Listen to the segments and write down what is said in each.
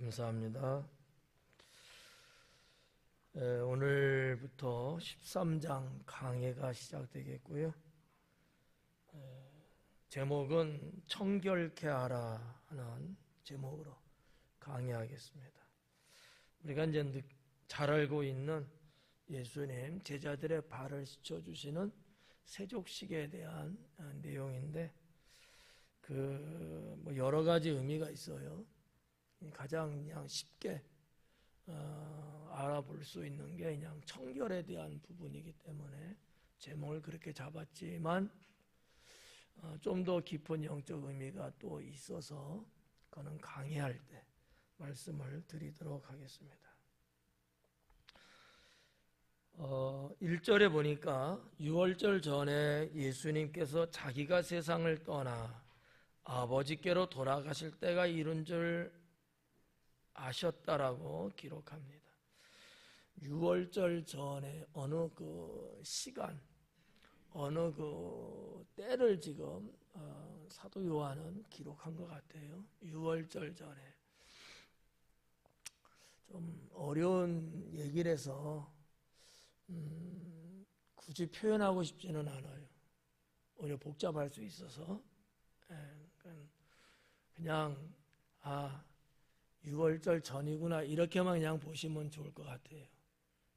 감사합니다. 오늘부터 13장 강해가 시작되겠고요. 제목은 청결케 하라 하는 제목으로 강의하겠습니다. 우리가 이제 잘 알고 있는 예수님 제자들의 발을 씻어주시는 세족식에 대한 내용인데 여러 가지 의미가 있어요. 가장 그냥 쉽게 알아볼 수 있는 게 그냥 청결에 대한 부분이기 때문에 제목을 그렇게 잡았지만 좀 더 깊은 영적 의미가 또 있어서 그거는 강의할 때 말씀을 드리도록 하겠습니다. 1절에 보니까 유월절 전에 예수님께서 자기가 세상을 떠나 아버지께로 돌아가실 때가 이른 줄 아셨다라고 기록합니다. 유월절 전에 어느 시간, 어느 때를 지금 사도 요한은 기록한 것 같아요. 유월절 전에. 좀 어려운 얘기를 해서 굳이 표현하고 싶지는 않아요. 오히려 복잡할 수 있어서 그냥 6월절 전이구나 이렇게만 그냥 보시면 좋을 것 같아요.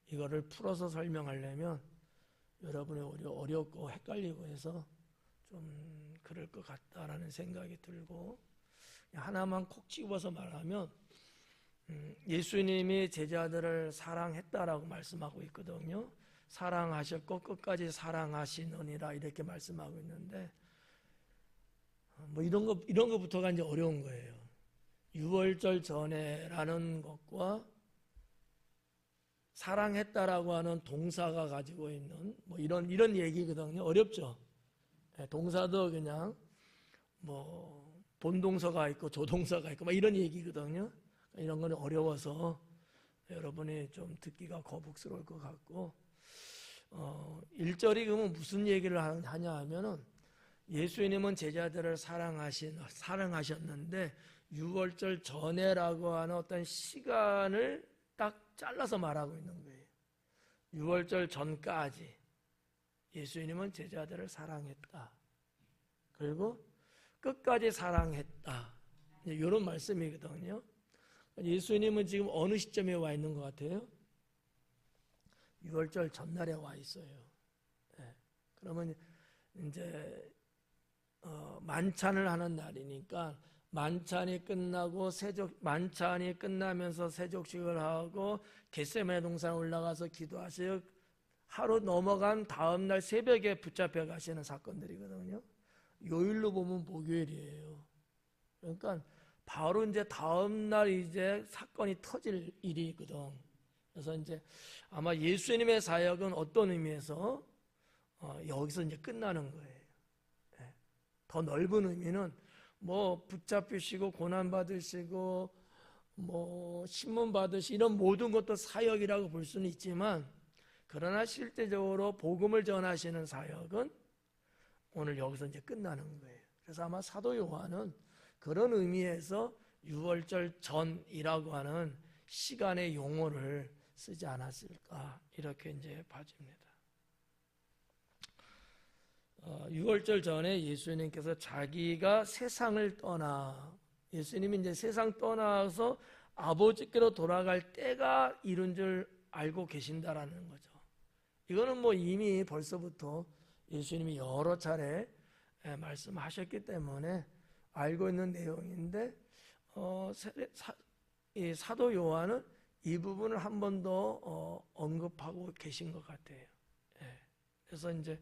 이거를 풀어서 설명하려면 여러분이 오히려 어렵고 헷갈리고 해서 좀 그럴 것 같다라는 생각이 들고 하나만 콕 집어서 말하면 예수님이 제자들을 사랑했다라고 말씀하고 있거든요. 사랑하셨고 끝까지 사랑하시느니라 이렇게 말씀하고 있는데 이런 거부터가 이제 어려운 거예요. 유월절 전에라는 것과 사랑했다라고 하는 동사가 가지고 있는 이런 얘기거든요. 어렵죠. 동사도 그냥 본동사가 있고 조동사가 있고 이런 얘기거든요. 이런 건 어려워서 여러분이 좀 듣기가 거북스러울 것 같고 1절이 그러면 무슨 얘기를 하냐 하면은 예수님은 제자들을 사랑하셨는데 6월절 전에라고 하는 어떤 시간을 딱 잘라서 말하고 있는 거예요. 6월절 전까지 예수님은 제자들을 사랑했다. 그리고 끝까지 사랑했다. 이런 말씀이거든요. 예수님은 지금 어느 시점에 와 있는 것 같아요? 6월절 전날에 와 있어요. 그러면 이제 만찬을 하는 날이니까 만찬이 끝나면서 세족식을 하고 겟세마네 동산에 올라가서 기도하세요. 하루 넘어간 다음 날 새벽에 붙잡혀 가시는 사건들이거든요. 요일로 보면 목요일이에요. 그러니까 바로 이제 다음 날 이제 사건이 터질 일이거든. 그래서 이제 아마 예수님의 사역은 어떤 의미에서 여기서 이제 끝나는 거예요. 더 넓은 의미는 붙잡히시고 고난 받으시고 신문 받으시고 이런 모든 것도 사역이라고 볼 수는 있지만 그러나 실제적으로 복음을 전하시는 사역은 오늘 여기서 이제 끝나는 거예요. 그래서 아마 사도 요한은 그런 의미에서 6월절 전이라고 하는 시간의 용어를 쓰지 않았을까 이렇게 이제 봐집니다. 6월절 전에 예수님께서 자기가 세상을 떠나 예수님이 이제 세상 떠나서 아버지께로 돌아갈 때가 이른 줄 알고 계신다라는 거죠. 이거는 이미 벌써부터 예수님이 여러 차례 말씀하셨기 때문에 알고 있는 내용인데 사도 요한은 이 부분을 한 번 더 언급하고 계신 것 같아요. 그래서 이제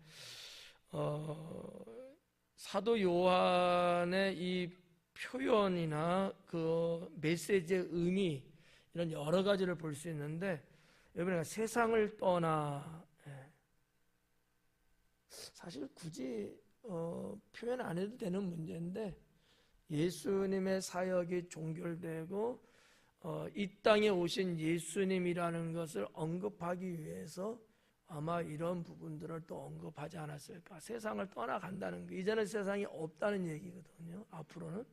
사도 요한의 이 표현이나 그 메시지의 의미 이런 여러 가지를 볼 수 있는데 여러분 세상을 떠나 사실 굳이 표현 안 해도 되는 문제인데 예수님의 사역이 종결되고 이 땅에 오신 예수님이라는 것을 언급하기 위해서 아마 이런 부분들을 또 언급하지 않았을까. 세상을 떠나간다는 거. 이제는 세상이 없다는 얘기거든요. 앞으로는.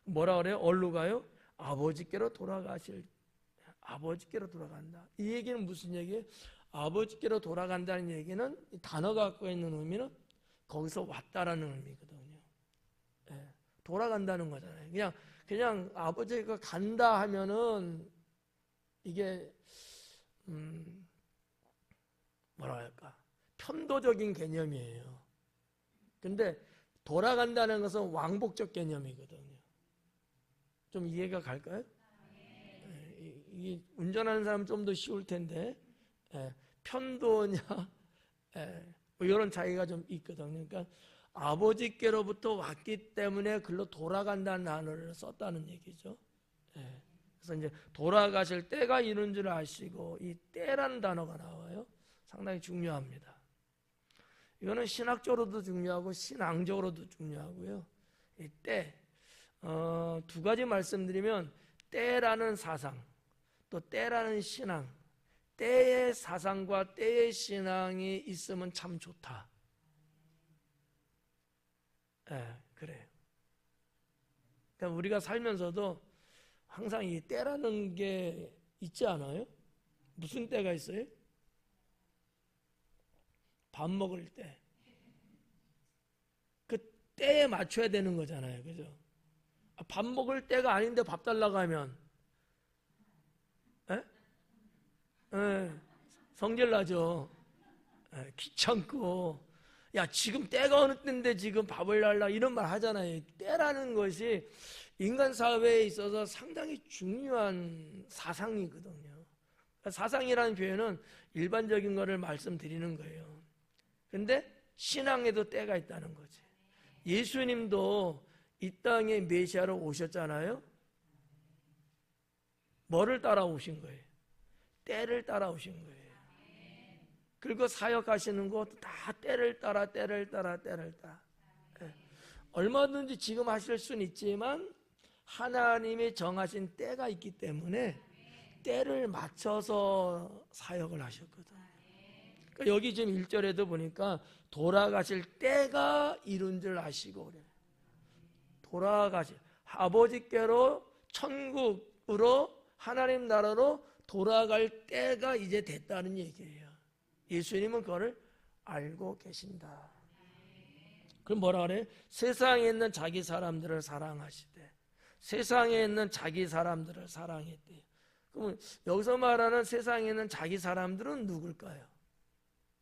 뭐라 그래요? 어디로 가요? 아버지께로 아버지께로 돌아간다. 이 얘기는 무슨 얘기예요? 아버지께로 돌아간다는 얘기는 이 단어가 갖고 있는 의미는 거기서 왔다라는 의미거든요. 예, 돌아간다는 거잖아요. 그냥 아버지가 간다 하면은 이게 뭐라 할까? 편도적인 개념이에요. 근데 돌아간다는 것은 왕복적 개념이거든요. 좀 이해가 갈까요? 이 운전하는 사람은 좀 더 쉬울 텐데 편도냐 뭐 이런 차이가 좀 있거든요. 그러니까 아버지께로부터 왔기 때문에 글로 돌아간다는 단어를 썼다는 얘기죠. 그래서 이제 돌아가실 때가 이른 줄 아시고 이 때라는 단어가 나와요. 상당히 중요합니다. 이거는 신학적으로도 중요하고 신앙적으로도 중요하고요. 이 때, 두 가지 말씀드리면 때라는 사상, 또 때라는 신앙, 때의 사상과 때의 신앙이 있으면 참 좋다. 그래요. 그러니까 우리가 살면서도 항상 이 때라는 게 있지 않아요? 무슨 때가 있어요? 밥 먹을 때. 그 때에 맞춰야 되는 거잖아요. 그죠? 밥 먹을 때가 아닌데 밥 달라고 하면 성질 나죠. 귀찮고 야 지금 때가 어느 때인데 지금 밥을 달라 이런 말 하잖아요. 때라는 것이 인간 사회에 있어서 상당히 중요한 사상이거든요. 사상이라는 표현은 일반적인 거를 말씀드리는 거예요. 근데 신앙에도 때가 있다는 거지. 예수님도 이 땅에 메시아로 오셨잖아요. 뭐를 따라오신 거예요? 때를 따라오신 거예요. 그리고 사역하시는 것도 다 때를 따라. 얼마든지 지금 하실 수는 있지만 하나님이 정하신 때가 있기 때문에 때를 맞춰서 사역을 하셨거든요. 그러니까 여기 지금 1절에도 보니까 돌아가실 때가 이른 줄 아시고 그래요. 돌아가실 아버지께로 천국으로 하나님 나라로 돌아갈 때가 이제 됐다는 얘기예요. 예수님은 그거를 알고 계신다. 그럼 뭐라 그래요? 세상에 있는 자기 사람들을 사랑하시되 세상에 있는 자기 사람들을 사랑했대요. 그러면 여기서 말하는 세상에 있는 자기 사람들은 누굴까요?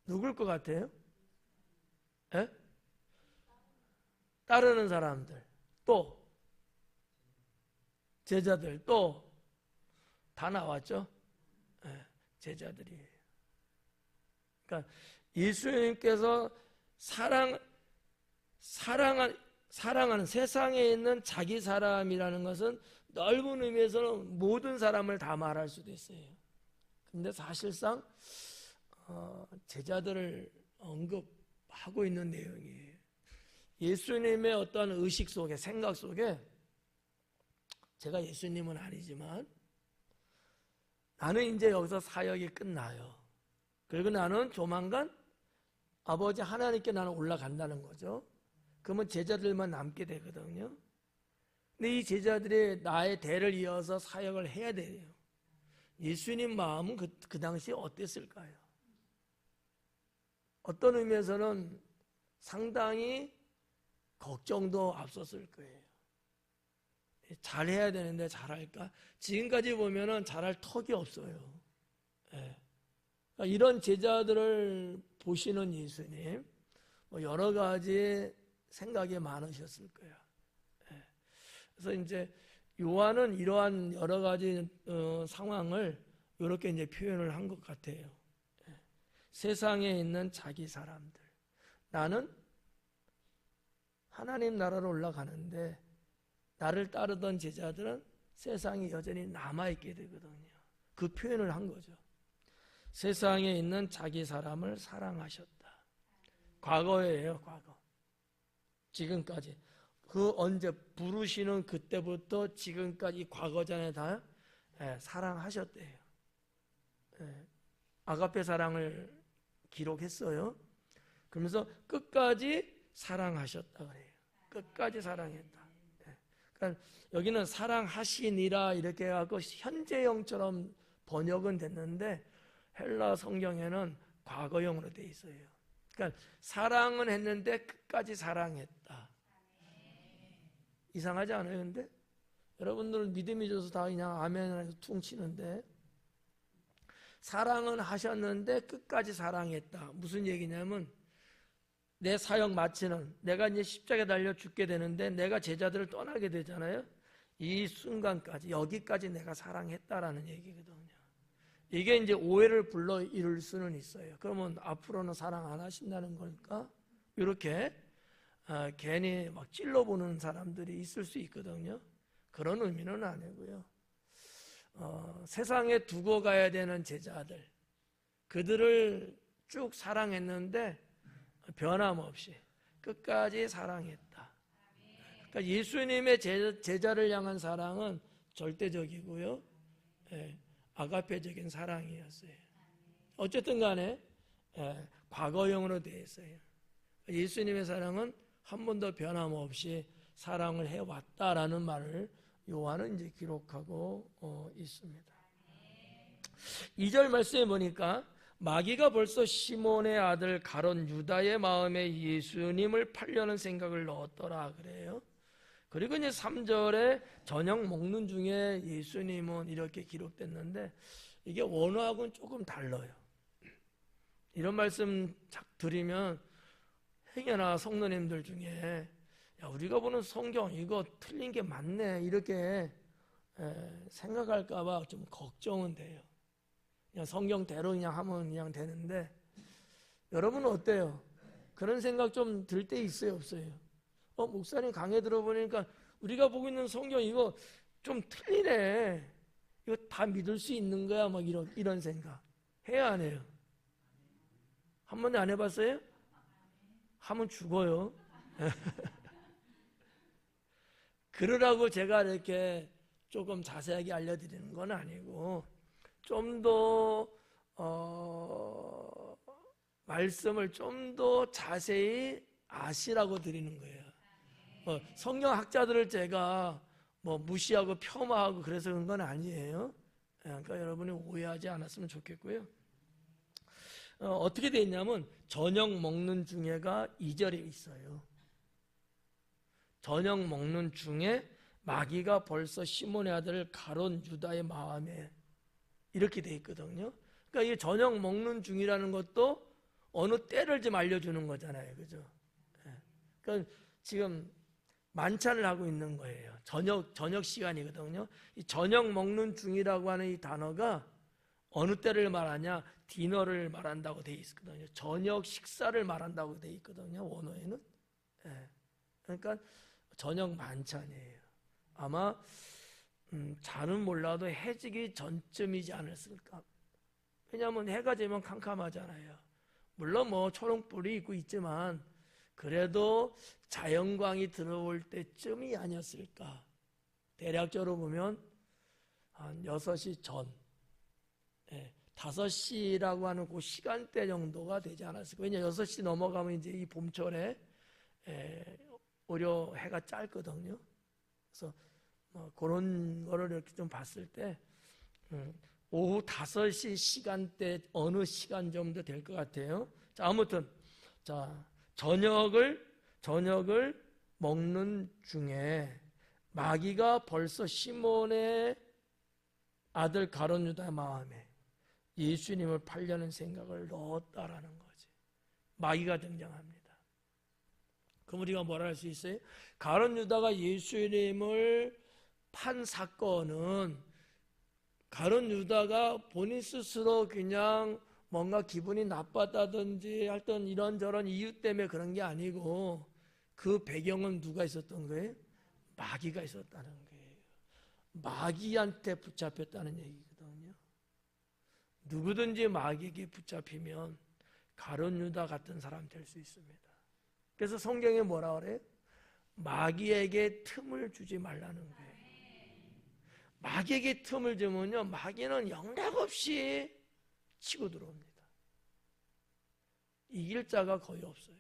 누굴 것 같아요? 따르는 사람들, 또 제자들, 또 다 나왔죠? 제자들이에요. 그러니까 예수님께서 사랑하는 세상에 있는 자기 사람이라는 것은 넓은 의미에서는 모든 사람을 다 말할 수도 있어요. 근데 사실상 제자들을 언급하고 있는 내용이에요. 예수님의 어떤 의식 속에, 생각 속에 제가 예수님은 아니지만 나는 이제 여기서 사역이 끝나요. 그리고 나는 조만간 아버지 하나님께 나는 올라간다는 거죠. 그러면 제자들만 남게 되거든요. 근데 이 제자들이 나의 대를 이어서 사역을 해야 돼요. 예수님 마음은 그 당시에 어땠을까요? 어떤 의미에서는 상당히 걱정도 앞섰을 거예요. 잘해야 되는데 잘할까? 지금까지 보면은 잘할 턱이 없어요. 이런 제자들을 보시는 예수님, 여러 가지 생각이 많으셨을 거예요. 그래서 이제 요한은 이러한 여러 가지 상황을 이렇게 이제 표현을 한 것 같아요. 세상에 있는 자기 사람들, 나는 하나님 나라로 올라가는데 나를 따르던 제자들은 세상에 여전히 남아있게 되거든요. 그 표현을 한 거죠. 세상에 있는 자기 사람을 사랑하셨다. 과거예요, 과거. 지금까지. 그 언제 부르시는 그때부터 지금까지 과거전에 다 사랑하셨대요. 아가페 사랑을 기록했어요. 그러면서 끝까지 사랑하셨다 그래요. 끝까지 사랑했다. 그러니까 여기는 사랑하시니라 이렇게 해갖고 현재형처럼 번역은 됐는데 헬라 성경에는 과거형으로 돼 있어요. 그러니까 사랑은 했는데 끝까지 사랑했다. 이상하지 않아요? 근데 여러분들은 믿음이 줘서 다 그냥 아멘을 퉁 치는데, 사랑은 하셨는데 끝까지 사랑했다. 무슨 얘기냐면 내 사역 마치는, 내가 이제 십자가에 달려 죽게 되는데 내가 제자들을 떠나게 되잖아요. 이 순간까지, 여기까지 내가 사랑했다라는 얘기거든요. 이게 이제 오해를 불러 일을 수는 있어요. 그러면 앞으로는 사랑 안 하신다는 걸까? 이렇게 괜히 막 찔러보는 사람들이 있을 수 있거든요. 그런 의미는 아니고요. 세상에 두고 가야 되는 제자들, 그들을 쭉 사랑했는데 변함없이 끝까지 사랑했다. 그러니까 예수님의 제자를 향한 사랑은 절대적이고요, 아가페적인 사랑이었어요. 어쨌든 간에 과거형으로 되어 있어요. 예수님의 사랑은 한 번도 변함없이 사랑을 해왔다라는 말을 요한은 이제 기록하고 있습니다. 2절 말씀에 보니까 마귀가 벌써 시몬의 아들 가룟 유다의 마음에 예수님을 팔려는 생각을 넣었더라 그래요. 그리고 이제 3절에 저녁 먹는 중에 예수님은 이렇게 기록됐는데, 이게 원어하고는 조금 달라요. 이런 말씀 드리면 행여나 성도님들 중에 야, 우리가 보는 성경 이거 틀린 게 맞네 이렇게 생각할까봐 좀 걱정은 돼요. 그냥 성경대로 그냥 하면 그냥 되는데, 여러분은 어때요? 그런 생각 좀 들 때 있어요, 없어요? 목사님 강의 들어보니까 우리가 보고 있는 성경 이거 좀 틀리네, 이거 다 믿을 수 있는 거야, 막 이런 생각 해야 안 해요? 한 번도 안 해봤어요? 하면 죽어요. 그러라고 제가 이렇게 조금 자세하게 알려드리는 건 아니고, 좀 더 말씀을 좀 더 자세히 아시라고 드리는 거예요. 성경학자들을 제가 무시하고 폄하하고 그래서 그런 건 아니에요. 그러니까 여러분이 오해하지 않았으면 좋겠고요. 어떻게 돼 있냐면 저녁 먹는 중에가 2절에 있어요. 저녁 먹는 중에 마귀가 벌써 시몬의 아들 가룟 유다의 마음에, 이렇게 돼 있거든요. 그러니까 이 저녁 먹는 중이라는 것도 어느 때를 좀 알려주는 거잖아요, 그죠? 그러니까 지금 만찬을 하고 있는 거예요. 저녁 시간이거든요. 이 저녁 먹는 중이라고 하는 이 단어가 어느 때를 말하냐? 디너를 말한다고 돼 있거든요. 저녁 식사를 말한다고 돼 있거든요, 원어에는. 그러니까 저녁 만찬이에요. 아마 잘은 몰라도 해지기 전쯤이지 않았을까. 왜냐하면 해가 지면 캄캄하잖아요. 물론 초롱불이 있고 있지만 그래도 자연광이 들어올 때쯤이 아니었을까. 대략적으로 보면 한 6시 전, 5시라고 하는 그 시간대 정도가 되지 않았을까. 왜냐하면 6시 넘어가면 이제 이 봄철에 오히려 해가 짧거든요. 그래서 그런 거를 이렇게 좀 봤을 때 오후 5시 시간대 어느 시간 정도 될 것 같아요. 자, 아무튼 저녁을 먹는 중에 마귀가 벌써 시몬의 아들 가룟 유다의 마음에 예수님을 팔려는 생각을 넣었다라는 거지. 마귀가 등장합니다. 그럼 우리가 뭐라 할 수 있어요? 가룟 유다가 예수님을 판 사건은 가룟 유다가 본인 스스로 그냥 뭔가 기분이 나빴다든지 하여튼 이런저런 이유 때문에 그런 게 아니고, 그 배경은 누가 있었던 거예요? 마귀가 있었다는 거예요. 마귀한테 붙잡혔다는 얘기거든요. 누구든지 마귀에게 붙잡히면 가룟 유다 같은 사람 될 수 있습니다. 그래서 성경에 뭐라 그래요? 마귀에게 틈을 주지 말라는 거예요. 마귀에게 틈을 주면요, 마귀는 영락없이 치고 들어옵니다. 이길 자가 거의 없어요.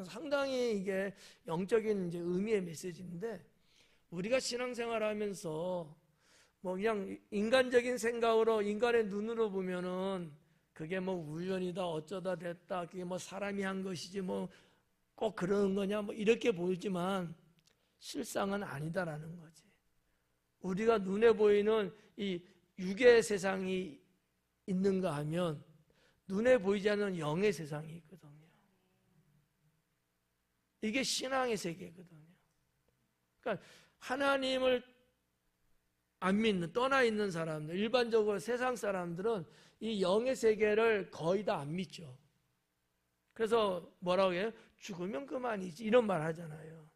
상당히 이게 영적인 이제 의미의 메시지인데, 우리가 신앙생활하면서 뭐 그냥 인간적인 생각으로, 인간의 눈으로 보면은 그게 뭐 우연이다, 어쩌다 됐다, 그게 뭐 사람이 한 것이지 뭐 꼭 그러는 거냐, 뭐 이렇게 보이지만 실상은 아니다라는 거지. 우리가 눈에 보이는 이 육의 세상이 있는가 하면 눈에 보이지 않는 영의 세상이 있거든요. 이게 신앙의 세계거든요. 그러니까 하나님을 안 믿는, 떠나 있는 사람들, 일반적으로 세상 사람들은 이 영의 세계를 거의 다 안 믿죠. 그래서 뭐라고 해요? 죽으면 그만이지, 이런 말 하잖아요.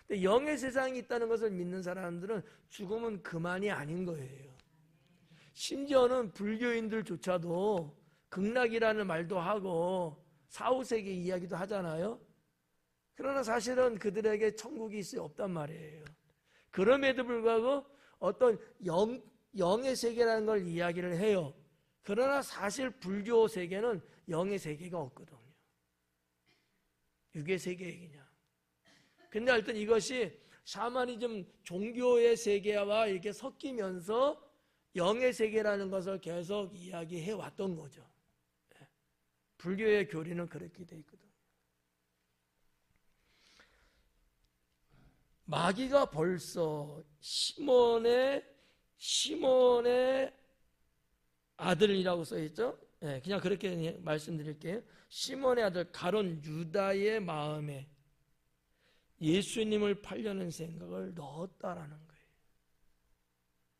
근데 영의 세상이 있다는 것을 믿는 사람들은 죽으면 그만이 아닌 거예요. 심지어는 불교인들조차도 극락이라는 말도 하고 사후세계 이야기도 하잖아요. 그러나 사실은 그들에게 천국이 있어요? 없단 말이에요. 그럼에도 불구하고 어떤 영의 세계라는 걸 이야기를 해요. 그러나 사실 불교 세계는 영의 세계가 없거든요. 육의 세계이냐. 근데 하여튼 이것이 샤머니즘 종교의 세계와 이렇게 섞이면서 영의 세계라는 것을 계속 이야기해 왔던 거죠. 불교의 교리는 그렇게 돼 있거든요. 마귀가 벌써 시몬의 아들이라고 써있죠. 그냥 그렇게 말씀드릴게요. 시몬의 아들 가룟 유다의 마음에 예수님을 팔려는 생각을 넣었다라는 거예요.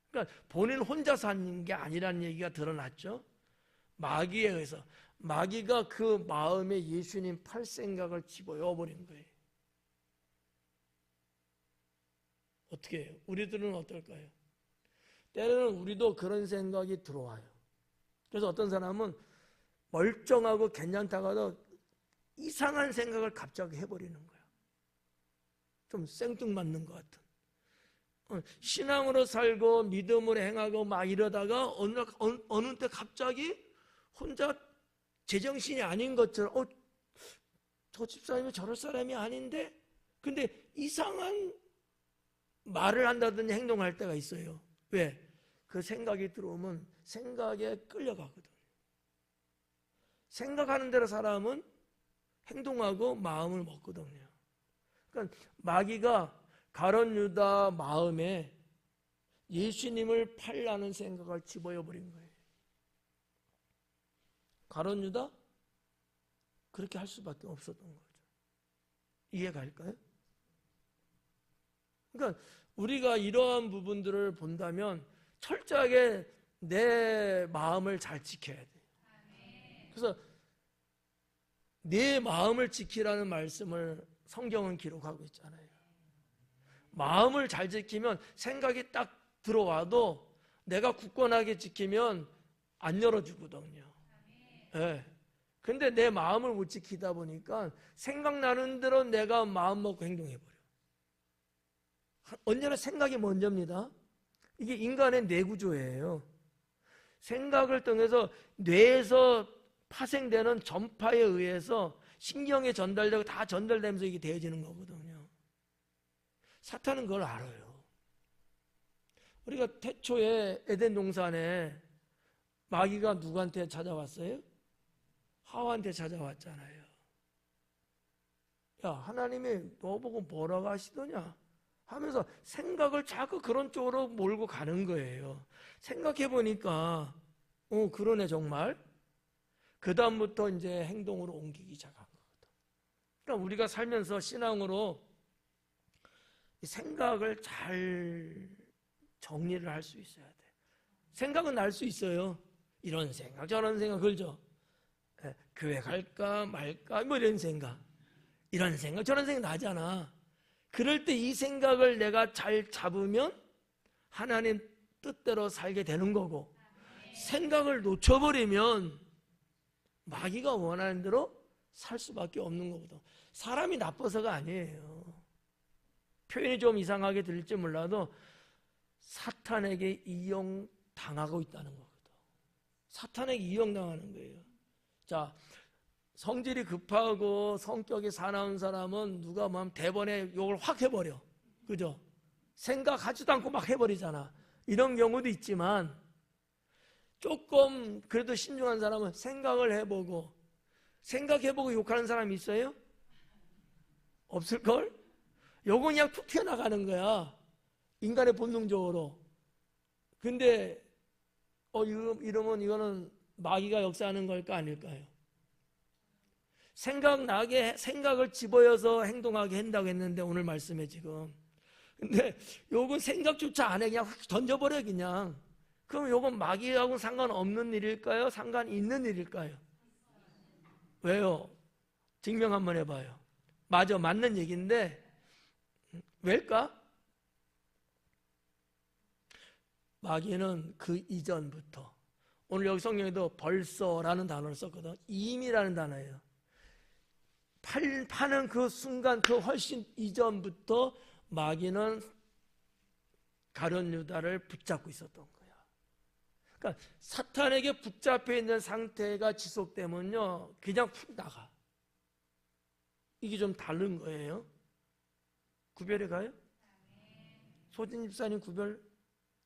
그러니까 본인 혼자 산 게 아니라는 얘기가 드러났죠. 마귀에 의해서, 마귀가 그 마음에 예수님 팔 생각을 집어넣어버린 거예요. 어떻게 해요? 우리들은 어떨까요? 때로는 우리도 그런 생각이 들어와요. 그래서 어떤 사람은 멀쩡하고 괜찮다가도 이상한 생각을 갑자기 해버리는 거야. 좀 생뚱맞는 것 같은. 신앙으로 살고 믿음으로 행하고 막 이러다가 어느 때 갑자기 혼자 제정신이 아닌 것처럼 저 집사님이 저럴 사람이 아닌데, 근데 이상한 말을 한다든지 행동할 때가 있어요. 왜? 그 생각이 들어오면 생각에 끌려가거든요. 생각하는 대로 사람은 행동하고 마음을 먹거든요. 그러니까 마귀가 가룟 유다 마음에 예수님을 팔라는 생각을 집어넣어 버린 거예요. 가룟 유다? 그렇게 할 수밖에 없었던 거죠. 이해갈까요? 그러니까 우리가 이러한 부분들을 본다면 철저하게 내 마음을 잘 지켜야 돼요. 그래서 내 마음을 지키라는 말씀을 성경은 기록하고 있잖아요. 마음을 잘 지키면 생각이 딱 들어와도 내가 굳건하게 지키면 안 열어주거든요. 네. 근데 내 마음을 못 지키다 보니까 생각나는 대로 내가 마음 먹고 행동해버려. 언제나 생각이 먼저입니다. 이게 인간의 뇌구조예요. 생각을 통해서 뇌에서 파생되는 전파에 의해서 신경에 전달되고 다 전달되면서 이게 되어지는 거거든요. 사탄은 그걸 알아요. 우리가 태초에 에덴 동산에 마귀가 누구한테 찾아왔어요? 하와한테 찾아왔잖아요. 야, 하나님이 너 보고 뭐라고 하시더냐? 하면서 생각을 자꾸 그런 쪽으로 몰고 가는 거예요. 생각해보니까 그러네 정말. 그 다음부터 이제 행동으로 옮기기 시작한 거거든. 그러니까 우리가 살면서 신앙으로 생각을 잘 정리를 할 수 있어야 돼. 생각은 날 수 있어요. 이런 생각 저런 생각, 그렇죠? 교회 갈까 말까 뭐 이런 생각, 이런 생각 저런 생각 나잖아. 그럴 때 이 생각을 내가 잘 잡으면 하나님 뜻대로 살게 되는 거고, 생각을 놓쳐버리면 마귀가 원하는 대로 살 수밖에 없는 거거든. 사람이 나빠서가 아니에요. 표현이 좀 이상하게 들릴지 몰라도 사탄에게 이용당하고 있다는 거거든. 사탄에게 이용당하는 거예요. 자, 성질이 급하고 성격이 사나운 사람은 누가 뭐 대번에 욕을 확 해버려. 그죠? 생각하지도 않고 막 해버리잖아. 이런 경우도 있지만 조금 그래도 신중한 사람은 생각을 해보고 생각해보고 욕하는 사람이 있어요? 없을걸? 욕은 그냥 툭 튀어나가는 거야. 인간의 본능적으로. 근데 이러면 이거는 마귀가 역사하는 걸까 아닐까요? 생각을 집어여서 행동하게 한다고 했는데 오늘 말씀에 지금. 근데 욕은 생각조차 안 해. 그냥 확 던져버려 그냥. 그럼 욕은 마귀하고 상관없는 일일까요? 상관 있는 일일까요? 왜요? 증명 한번 해봐요. 맞아, 맞는 얘기인데 왜일까? 마귀는 그 이전부터, 오늘 여기 성경에도 벌써라는 단어를 썼거든. 이미라는 단어예요. 파는 그 순간, 그 훨씬 이전부터 마귀는 가룟 유다를 붙잡고 있었던 거야. 그러니까 사탄에게 붙잡혀 있는 상태가 지속되면요, 그냥 훅 나가. 이게 좀 다른 거예요. 구별이 가요? 소진 집사님 구별?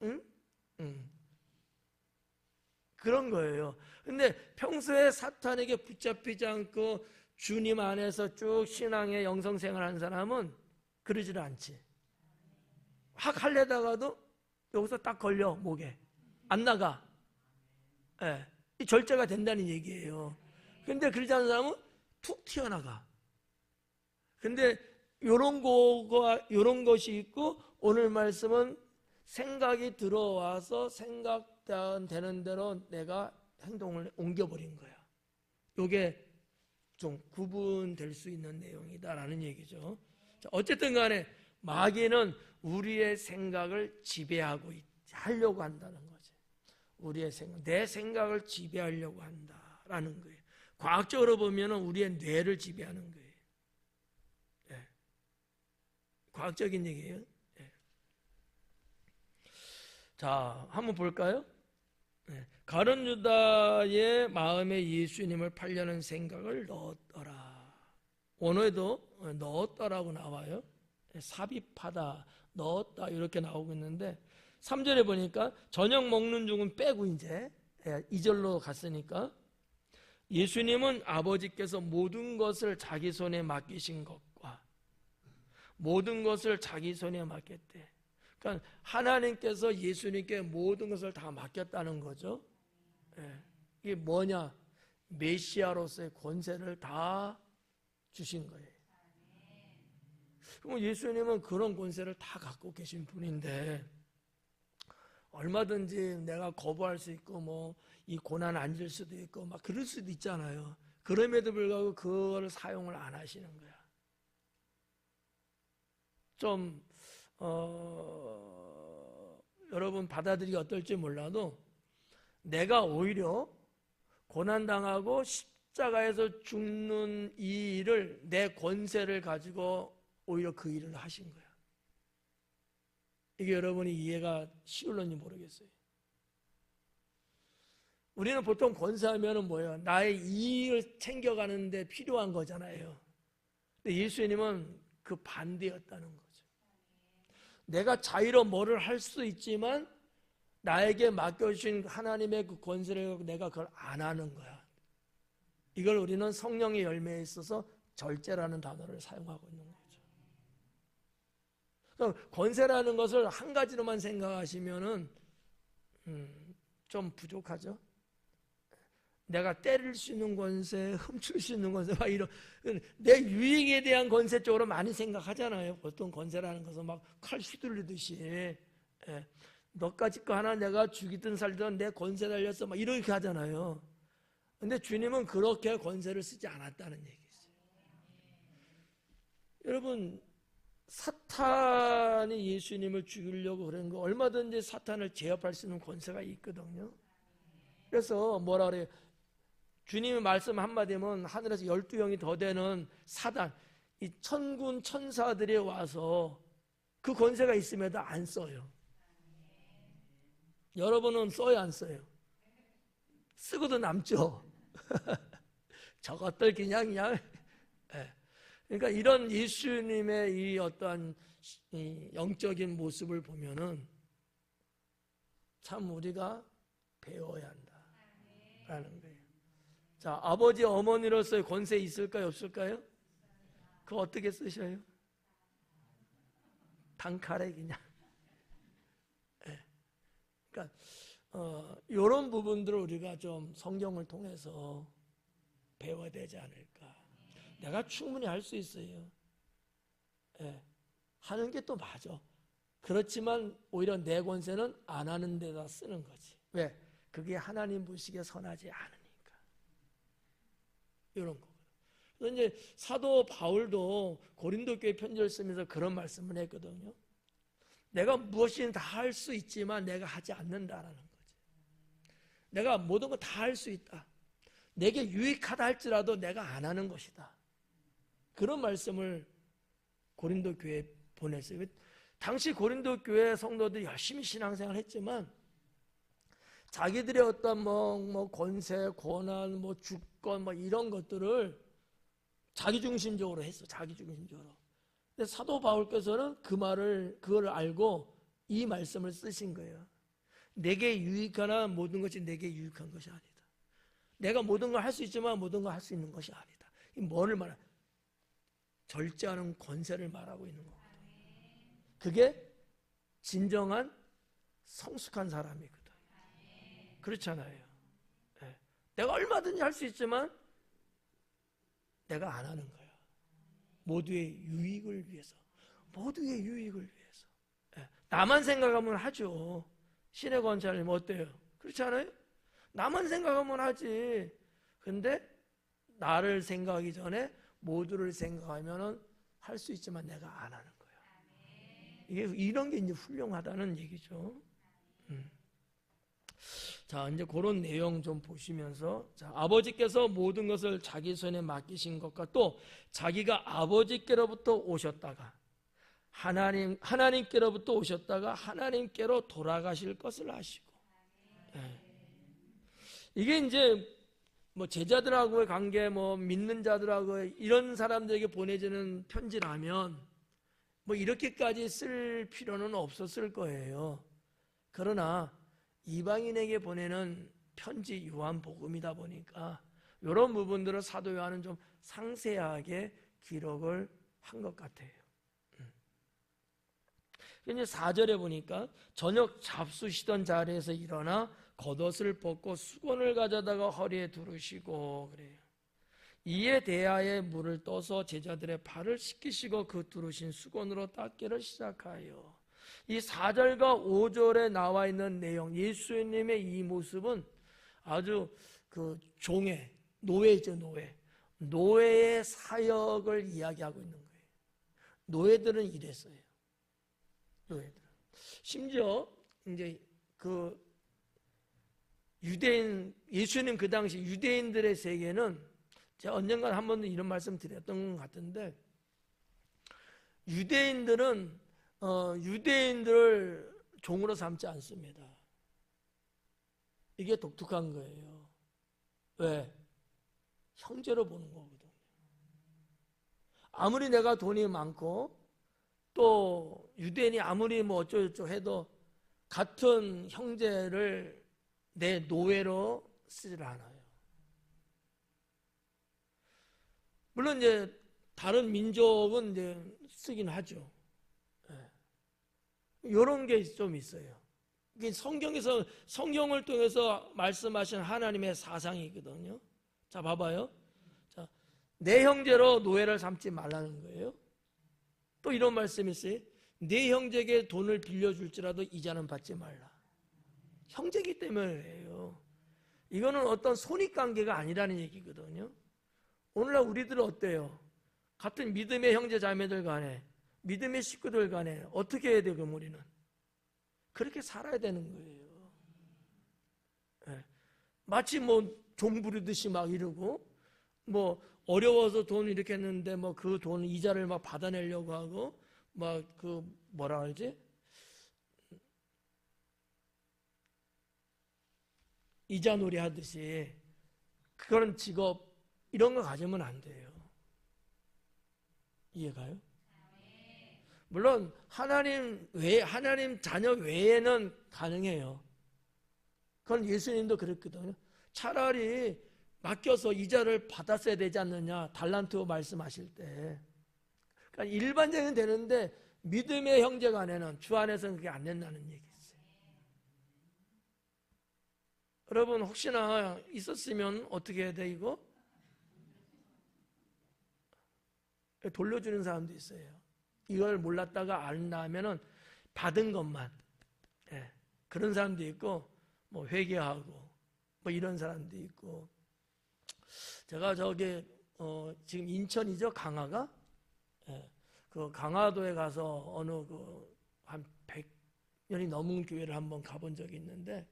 응? 그런 거예요. 근데 평소에 사탄에게 붙잡히지 않고 주님 안에서 쭉 신앙의 영성생활하는 사람은 그러지를 않지. 확 하려다가도 여기서 딱 걸려, 목에. 안 나가. 예. 이 절제가 된다는 얘기예요. 근데 그러지 않는 사람은 툭 튀어나가. 근데 요런 것이 있고, 오늘 말씀은 생각이 들어와서 생각되는 대로 내가 행동을 옮겨버린 거야. 요게 좀 구분될 수 있는 내용이다라는 얘기죠. 자, 어쨌든 간에 마귀는 우리의 생각을 지배하고 하려고 한다는 거지. 우리의 생각, 내 생각을 지배하려고 한다라는 거예요. 과학적으로 보면 우리의 뇌를 지배하는 거예요. 네. 과학적인 얘기예요. 네. 자, 한번 볼까요? 네. 가룟 유다의 마음에 예수님을 팔려는 생각을 넣었더라. 원어에도 넣었다라고 나와요. 삽입하다, 넣었다 이렇게 나오고 있는데 3절에 보니까 저녁 먹는 중은 빼고 이제 2절로 갔으니까 예수님은 아버지께서 모든 것을 자기 손에 맡기신 것과 모든 것을 자기 손에 맡겼대. 그러니까 하나님께서 예수님께 모든 것을 다 맡겼다는 거죠. 이게 뭐냐? 메시아로서의 권세를 다 주신 거예요. 그럼 예수님은 그런 권세를 다 갖고 계신 분인데 얼마든지 내가 거부할 수 있고 뭐 이 고난 앉을 수도 있고 막 그럴 수도 있잖아요. 그럼에도 불구하고 그걸 사용을 안 하시는 거야. 좀 여러분 받아들이기 어떨지 몰라도 내가 오히려 고난당하고 십자가에서 죽는 이 일을 내 권세를 가지고 오히려 그 일을 하신 거야. 이게 여러분이 이해가 쉬울런지 모르겠어요. 우리는 보통 권세하면은 뭐예요? 나의 이익을 챙겨가는 데 필요한 거잖아요. 근데 예수님은 그 반대였다는 거죠. 내가 자유로 뭐를 할 수 있지만 나에게 맡겨주신 하나님의 그 권세를 갖고 내가 그걸 안 하는 거야. 이걸 우리는 성령의 열매에 있어서 절제라는 단어를 사용하고 있는 거죠. 그럼 권세라는 것을 한 가지로만 생각하시면은 좀 부족하죠. 내가 때릴 수 있는 권세, 훔칠 수 있는 권세, 막 이런 내 유익에 대한 권세 쪽으로 많이 생각하잖아요. 보통 권세라는 것은 막 칼 휘둘리듯이 너까지 거 하나 내가 죽이든 살든 내 권세 달렸어 막 이렇게 하잖아요. 근데 주님은 그렇게 권세를 쓰지 않았다는 얘기죠. 여러분 사탄이 예수님을 죽이려고 그런 거 얼마든지 사탄을 제압할 수 있는 권세가 있거든요. 그래서 뭐라 그래요? 주님의 말씀 한마디면 하늘에서 12영이 더 되는 사단, 이 천군 천사들이 와서 그 권세가 있음에도 안 써요. 여러분은 써요 안 써요? 쓰고도 남죠. 저것들 그냥 예. 그러니까 이런 예수님의 이 어떠한 이 영적인 모습을 보면은 참 우리가 배워야 한다라는 거예요. 자, 아버지 어머니로서의 권세 있을까요, 없을까요? 그거 어떻게 쓰셔요? 단칼에 그냥. 네. 그러니까 이런 부분들을 우리가 좀 성경을 통해서 배워야 되지 않을까. 내가 충분히 할 수 있어요. 네. 하는 게 또 맞아. 그렇지만 오히려 내 권세는 안 하는 데다 쓰는 거지. 왜? 그게 하나님 보시기에 선하지 않으니까. 이런 거. 그래서 이제 사도 바울도 고린도 교회 편지를 쓰면서 그런 말씀을 했거든요. 내가 무엇이든 다 할 수 있지만 내가 하지 않는다라는 거지. 내가 모든 거 다 할 수 있다. 내게 유익하다 할지라도 내가 안 하는 것이다. 그런 말씀을 고린도 교회에 보냈어요. 당시 고린도 교회 성도들이 열심히 신앙생활을 했지만 자기들의 어떤 뭐 권세, 권한, 뭐 주권, 뭐 이런 것들을 자기중심적으로 했어. 자기중심적으로. 근데 사도 바울께서는 그거를 알고 이 말씀을 쓰신 거예요. 내게 유익하나 모든 것이 내게 유익한 것이 아니다. 내가 모든 걸 할 수 있지만 모든 걸 할 수 있는 것이 아니다. 이 뭐를 말하? 절제하는 권세를 말하고 있는 거거든. 그게 진정한 성숙한 사람이거든. 그렇잖아요. 네. 내가 얼마든지 할 수 있지만 내가 안 하는 거야. 모두의 유익을 위해서. 모두의 유익을 위해서. 네. 나만 생각하면 하죠. 신의 권사님 어때요? 그렇지 않아요? 나만 생각하면 하지. 근데 나를 생각하기 전에 모두를 생각하면은 할 수 있지만 내가 안 하는 거야. 이게 이런 게 이제 훌륭하다는 얘기죠. 자, 이제 그런 내용 좀 보시면서, 자, 아버지께서 모든 것을 자기 손에 맡기신 것과 또 자기가 아버지께로부터 오셨다가 하나님께로부터 오셨다가 하나님께로 돌아가실 것을 아시고, 네. 이게 이제 뭐 제자들하고의 관계, 뭐 믿는 자들하고 이런 사람들에게 보내지는 편지라면 뭐 이렇게까지 쓸 필요는 없었을 거예요. 그러나 이방인에게 보내는 편지 요한복음이다 보니까 이런 부분들을 사도 요한은 좀 상세하게 기록을 한 것 같아요. 이제 4절에 보니까 저녁 잡수시던 자리에서 일어나 겉옷을 벗고 수건을 가져다가 허리에 두르시고 그래요. 이에 대하여 물을 떠서 제자들의 발을 씻기시고 그 두르신 수건으로 닦기를 시작하여. 이 4절과 5절에 나와 있는 내용, 예수님의 이 모습은 아주 그 종의 노예죠, 노예. 노예의 사역을 이야기하고 있는 거예요. 노예들은 이랬어요. 노예들. 심지어 이제 그 유대인, 예수님 그 당시 유대인들의 세계는 제가 언젠가 한 번도 이런 말씀 드렸던 것 같은데, 유대인들은 유대인들을 종으로 삼지 않습니다. 이게 독특한 거예요. 왜? 형제로 보는 거거든요. 아무리 내가 돈이 많고 또 유대인이 아무리 뭐 어쩌고저쩌고 해도 같은 형제를 내 노예로 쓰질 않아요. 물론 이제 다른 민족은 이제 쓰긴 하죠. 이런 게 좀 있어요. 이게 성경을 통해서 말씀하신 하나님의 사상이거든요. 자, 봐봐요. 자, 내 형제로 노예를 삼지 말라는 거예요. 또 이런 말씀이 있어요. 내 형제에게 돈을 빌려줄지라도 이자는 받지 말라. 형제기 때문에요. 이거는 어떤 손익관계가 아니라는 얘기거든요. 오늘날 우리들은 어때요? 같은 믿음의 형제 자매들 간에, 믿음의 식구들 간에 어떻게 해야 돼요? 그럼 우리는 그렇게 살아야 되는 거예요. 네. 마치 뭐 종 부리듯이 막 이러고, 뭐 어려워서 돈 이렇게 했는데 뭐 그 돈 이자를 막 받아내려고 하고, 막 그 뭐라 그러지? 이자놀이 하듯이 그런 직업 이런 거 가지면 안 돼요. 이해가요? 물론 하나님 자녀 외에는 가능해요. 그건 예수님도 그랬거든요. 차라리 맡겨서 이자를 받았어야 되지 않느냐, 달란트 말씀하실 때. 그러니까 일반적인 되는데 믿음의 형제 간에는 주 안에서는 그게 안 된다는 얘기였어요. 여러분 혹시나 있었으면 어떻게 해야 돼 이거? 돌려주는 사람도 있어요. 이걸 몰랐다가 안다면은 받은 것만, 예, 그런 사람도 있고, 뭐 회개하고 뭐 이런 사람도 있고. 제가 지금 인천이죠, 강화가. 예, 그 강화도에 가서 어느 한 100년이 넘은 교회를 한번 가본 적이 있는데,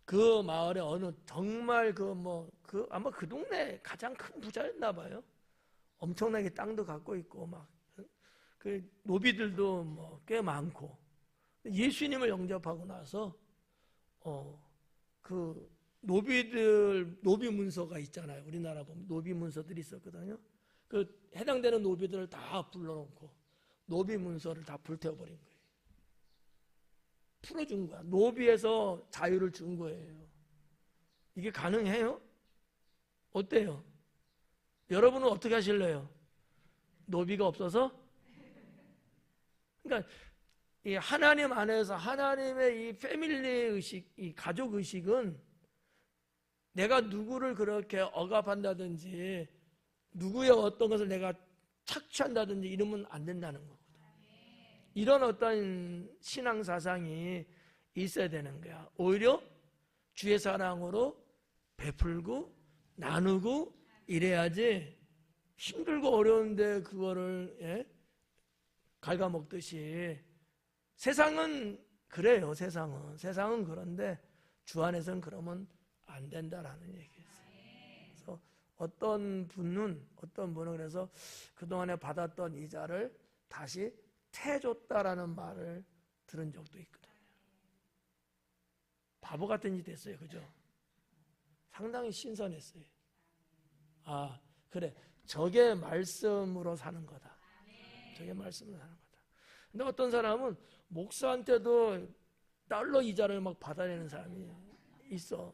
그 마을에 어느 정말 아마 그 동네 가장 큰 부자였나 봐요. 엄청나게 땅도 갖고 있고 그 노비들도 꽤 많고. 예수님을 영접하고 나서 그 노비 문서가 있잖아요. 우리나라 보면 노비 문서들이 있었거든요. 그 해당되는 노비들을 다 불러놓고 노비 문서를 다 불태워버린 거예요. 풀어준 거야. 노비에서 자유를 준 거예요. 이게 가능해요? 어때요? 여러분은 어떻게 하실래요? 노비가 없어서? 그러니까 이 하나님 안에서 하나님의 이 패밀리 의식, 이 가족 의식은 내가 누구를 그렇게 억압한다든지 누구의 어떤 것을 내가 착취한다든지 이러면 안 된다는 거거든. 이런 어떤 신앙 사상이 있어야 되는 거야. 오히려 주의 사랑으로 베풀고 나누고 이래야지, 힘들고 어려운데 그거를 갉아먹듯이. 세상은 그래요. 세상은 그런데 주 안에서는 그러면 안 된다라는 얘기예요. 그래서 어떤 분은 그래서 그동안에 받았던 이자를 다시 태줬다라는 말을 들은 적도 있거든요. 바보 같은 짓 했어요. 그죠? 상당히 신선했어요. 아, 그래. 저게 말씀으로 사는 거다. 저게 말씀으로 사는 거다. 근데 어떤 사람은 목사한테도 달러 이자를 막 받아내는 사람이 있어.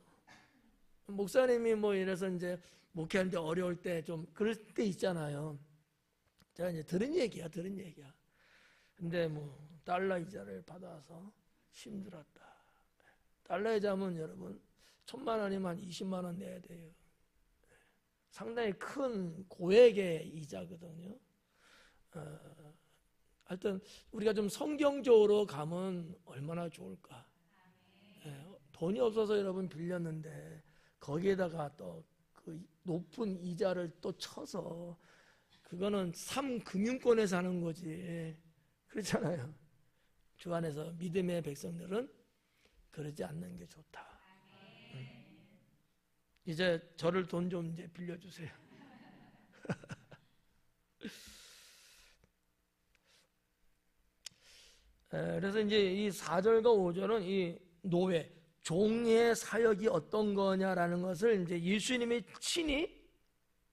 목사님이 이래서 이제 목회하는데 어려울 때 좀 그럴 때 있잖아요. 제가 이제 들은 얘기야. 근데 달러 이자를 받아서 힘들었다. 달러 이자면 여러분 1,000만 원이면 20만 원 내야 돼요. 상당히 큰 고액의 이자거든요. 하여튼 우리가 좀 성경적으로 가면 얼마나 좋을까. 돈이 없어서 여러분 빌렸는데 거기에다가 또 그 높은 이자를 또 쳐서, 그거는 삼금융권에 사는 거지. 그렇잖아요. 주 안에서 믿음의 백성들은 그러지 않는 게 좋다. 이제 저를 돈 좀 이제 빌려주세요. 그래서 이제 이 4절과 5절은 이 노예, 종의 사역이 어떤 거냐라는 것을 이제 예수님이 친히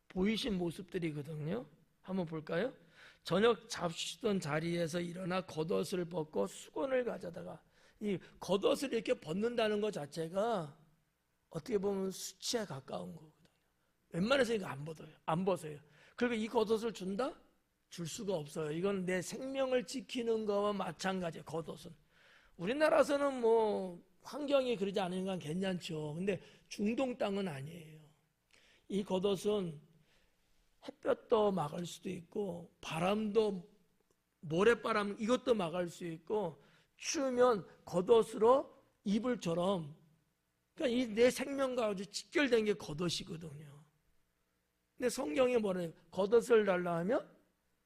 보이신 모습들이거든요. 한번 볼까요? 저녁 잡수던 자리에서 일어나 겉옷을 벗고 수건을 가져다가, 이 겉옷을 이렇게 벗는다는 것 자체가 어떻게 보면 수치에 가까운 거거든요. 웬만해서 이거 안 벗어요. 그리고 이 겉옷을 준다? 줄 수가 없어요. 이건 내 생명을 지키는 거와 마찬가지예요. 겉옷은. 우리나라에서는 환경이 그러지 않은 건 괜찮죠. 근데 중동 땅은 아니에요. 이 겉옷은 햇볕도 막을 수도 있고 바람도, 모래바람 이것도 막을 수 있고, 추우면 겉옷으로 이불처럼, 그러니까 이 내 생명과 아주 직결된 게 겉옷이거든요. 근데 성경에 뭐래요? 겉옷을 달라 하면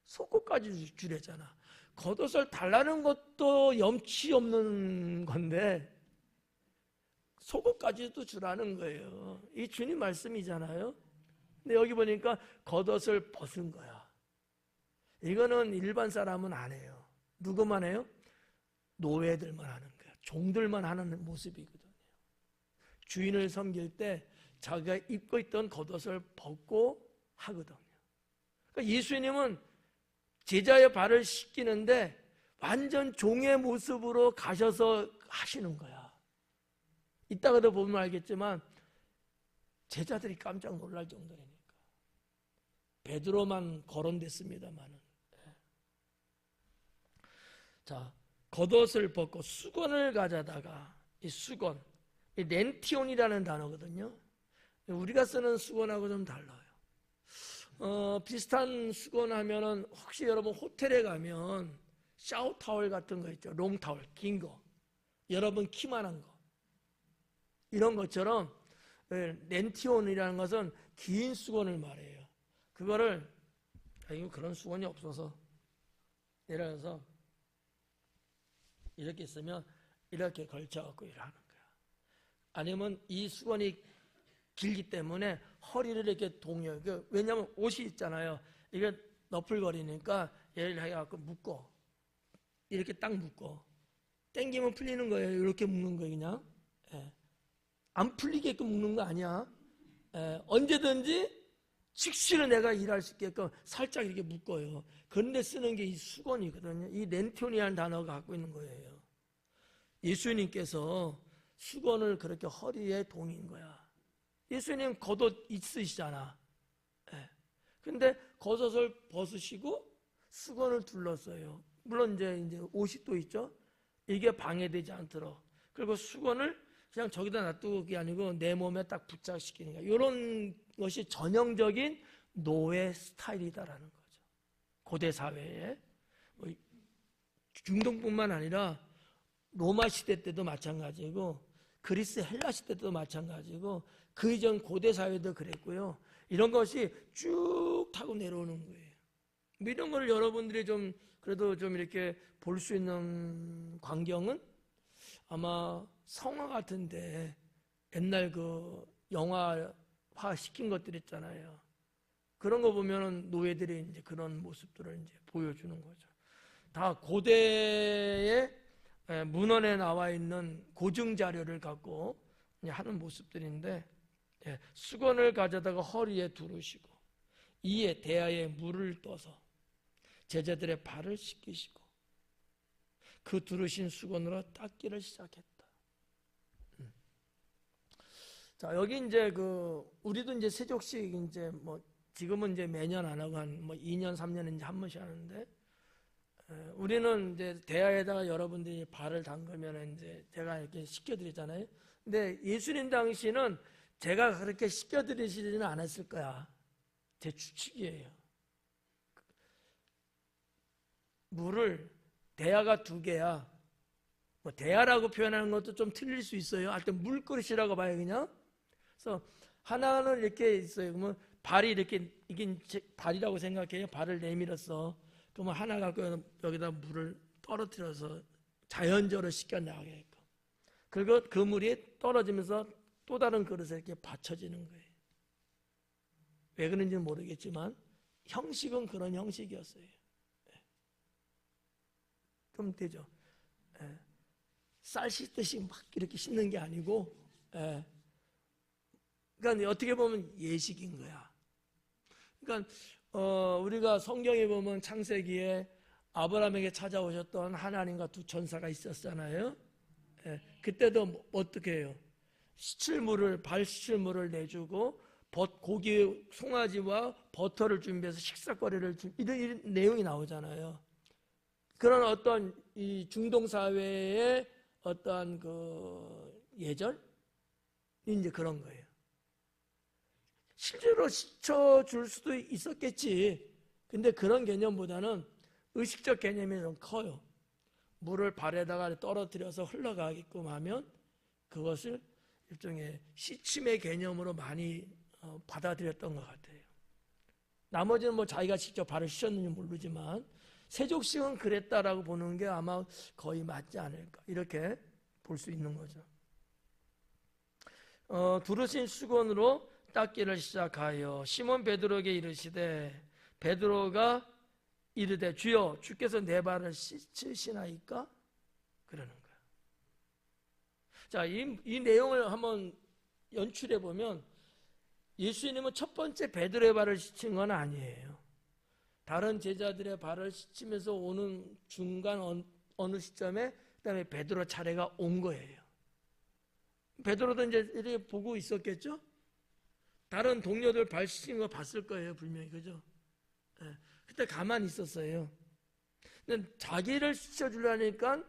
속옷까지 주래잖아. 겉옷을 달라는 것도 염치 없는 건데 속옷까지도 주라는 거예요. 이 주님 말씀이잖아요. 근데 여기 보니까 겉옷을 벗은 거야. 이거는 일반 사람은 안 해요. 누구만 해요? 노예들만 하는 거야. 종들만 하는 모습이거든요. 주인을 섬길 때 자기가 입고 있던 겉옷을 벗고 하거든요. 그러니까 예수님은 제자의 발을 씻기는데 완전 종의 모습으로 가셔서 하시는 거야. 이따가도 보면 알겠지만 제자들이 깜짝 놀랄 정도라니까. 베드로만 거론됐습니다만은. 자, 겉옷을 벗고 수건을 가져다가, 이 수건, 이 렌티온이라는 단어거든요. 우리가 쓰는 수건하고 좀 달라요. 비슷한 수건 하면은 혹시 여러분 호텔에 가면 샤워 타월 같은 거 있죠. 롱 타월, 긴 거. 여러분 키만한 거. 이런 것처럼 렌티온이라는 것은 긴 수건을 말해요. 그거를 이거 그런 수건이 없어서 예를 들어서 이렇게 쓰면 이렇게 걸쳐갖고 일하는 거야. 아니면 이 수건이 길기 때문에 허리를 이렇게 동여. 왜냐하면 옷이 있잖아요. 이게 너플거리니까 얘를 해갖고 묶어. 이렇게 딱 묶어. 당기면 풀리는 거예요. 이렇게 묶는 거예요, 그냥. 예. 안 풀리게끔 묶는 거 아니야. 예. 언제든지 즉시로 내가 일할 수 있게끔 살짝 이렇게 묶어요. 그런데 쓰는 게 이 수건이거든요. 이 렌티온이라는 단어가 갖고 있는 거예요. 예수님께서 수건을 그렇게 허리에 동인 거야. 예수님 겉옷 있으시잖아. 예. 근데 겉옷을 벗으시고 수건을 둘렀어요. 물론 이제 옷이 또 있죠. 이게 방해되지 않도록. 그리고 수건을 그냥 저기다 놔두고 게 아니고 내 몸에 딱 부착시키는 거야. 이런 것이 전형적인 노예 스타일이다라는 거죠. 고대 사회에. 중동뿐만 아니라 로마 시대 때도 마찬가지고 그리스 헬라 시대 때도 마찬가지고 그 이전 고대 사회도 그랬고요. 이런 것이 쭉 타고 내려오는 거예요. 이런 걸 여러분들이 좀 그래도 좀 이렇게 볼 수 있는 광경은 아마 성화 같은데 옛날 그 영화화 시킨 것들 있잖아요. 그런 거 보면은 노예들이 이제 그런 모습들을 이제 보여주는 거죠. 다 고대의 문헌에 나와 있는 고증 자료를 갖고 하는 모습들인데, 수건을 가져다가 허리에 두르시고 이에 대야에 물을 떠서 제자들의 발을 씻기시고 그 두르신 수건으로 닦기를 시작했다. 자, 여기 이제 우리도 이제 세족식 이제 지금은 이제 매년 안 하고 한 2년, 3년에 이제 한 번씩 하는데, 우리는 이제 대야에다가 여러분들이 발을 담그면 이제 제가 이렇게 씻겨드리잖아요. 근데 예수님 당시는 제가 그렇게 씻겨드리지는 않았을 거야. 제 추측이에요. 물을 대야가 2개야. 대야라고 표현하는 것도 좀 틀릴 수 있어요. 하여튼 물그릇이라고 봐요, 그냥. 그래서 하나는 이렇게 있어요. 그러면 발이 이렇게, 이게 발이라고 생각해요. 발을 내밀었어. 그러면 하나 갖고 여기다 물을 떨어뜨려서 자연적으로 씻겨나가게끔. 그리고 그 물이 떨어지면서 또 다른 그릇에 이렇게 받쳐지는 거예요. 왜 그런지는 모르겠지만 형식은 그런 형식이었어요. 그럼 되죠. 쌀 씻듯이 막 이렇게 씻는 게 아니고, 그러니까 어떻게 보면 예식인 거야. 그러니까 우리가 성경에 보면 창세기에 아브라함에게 찾아오셨던 하나님과 2 천사가 있었잖아요. 그때도 어떻게 해요? 발 씻을 물을 내주고 고기 송아지와 버터를 준비해서 식사거리를 이런 내용이 나오잖아요. 그런 어떤 이 중동 사회의 어떠한 그 예절이 이제 그런 거예요. 실제로 씻어줄 수도 있었겠지. 근데 그런 개념보다는 의식적 개념이 좀 커요. 물을 발에다가 떨어뜨려서 흘러가게끔 하면 그것을 일종의 씻임의 개념으로 많이 받아들였던 것 같아요. 나머지는 자기가 직접 발을 씻었는지 모르지만 세족식은 그랬다라고 보는 게 아마 거의 맞지 않을까, 이렇게 볼 수 있는 거죠. 두르신 수건으로 닦기를 시작하여 시몬 베드로에게 이르시되 베드로가 이르되 주여 주께서 내 발을 씻으시나이까? 그러는 거야. 자, 이 내용을 한번 연출해 보면 예수님은 첫 번째 베드로의 발을 씻은 건 아니에요. 다른 제자들의 발을 씻으면서 오는 중간 어느 시점에 그다음에 베드로 차례가 온 거예요. 베드로도 이제 이렇게 보고 있었겠죠? 다른 동료들 발 씻은 거 봤을 거예요, 분명히. 그죠? 네. 그때 가만히 있었어요. 근데 자기를 씻어주려니까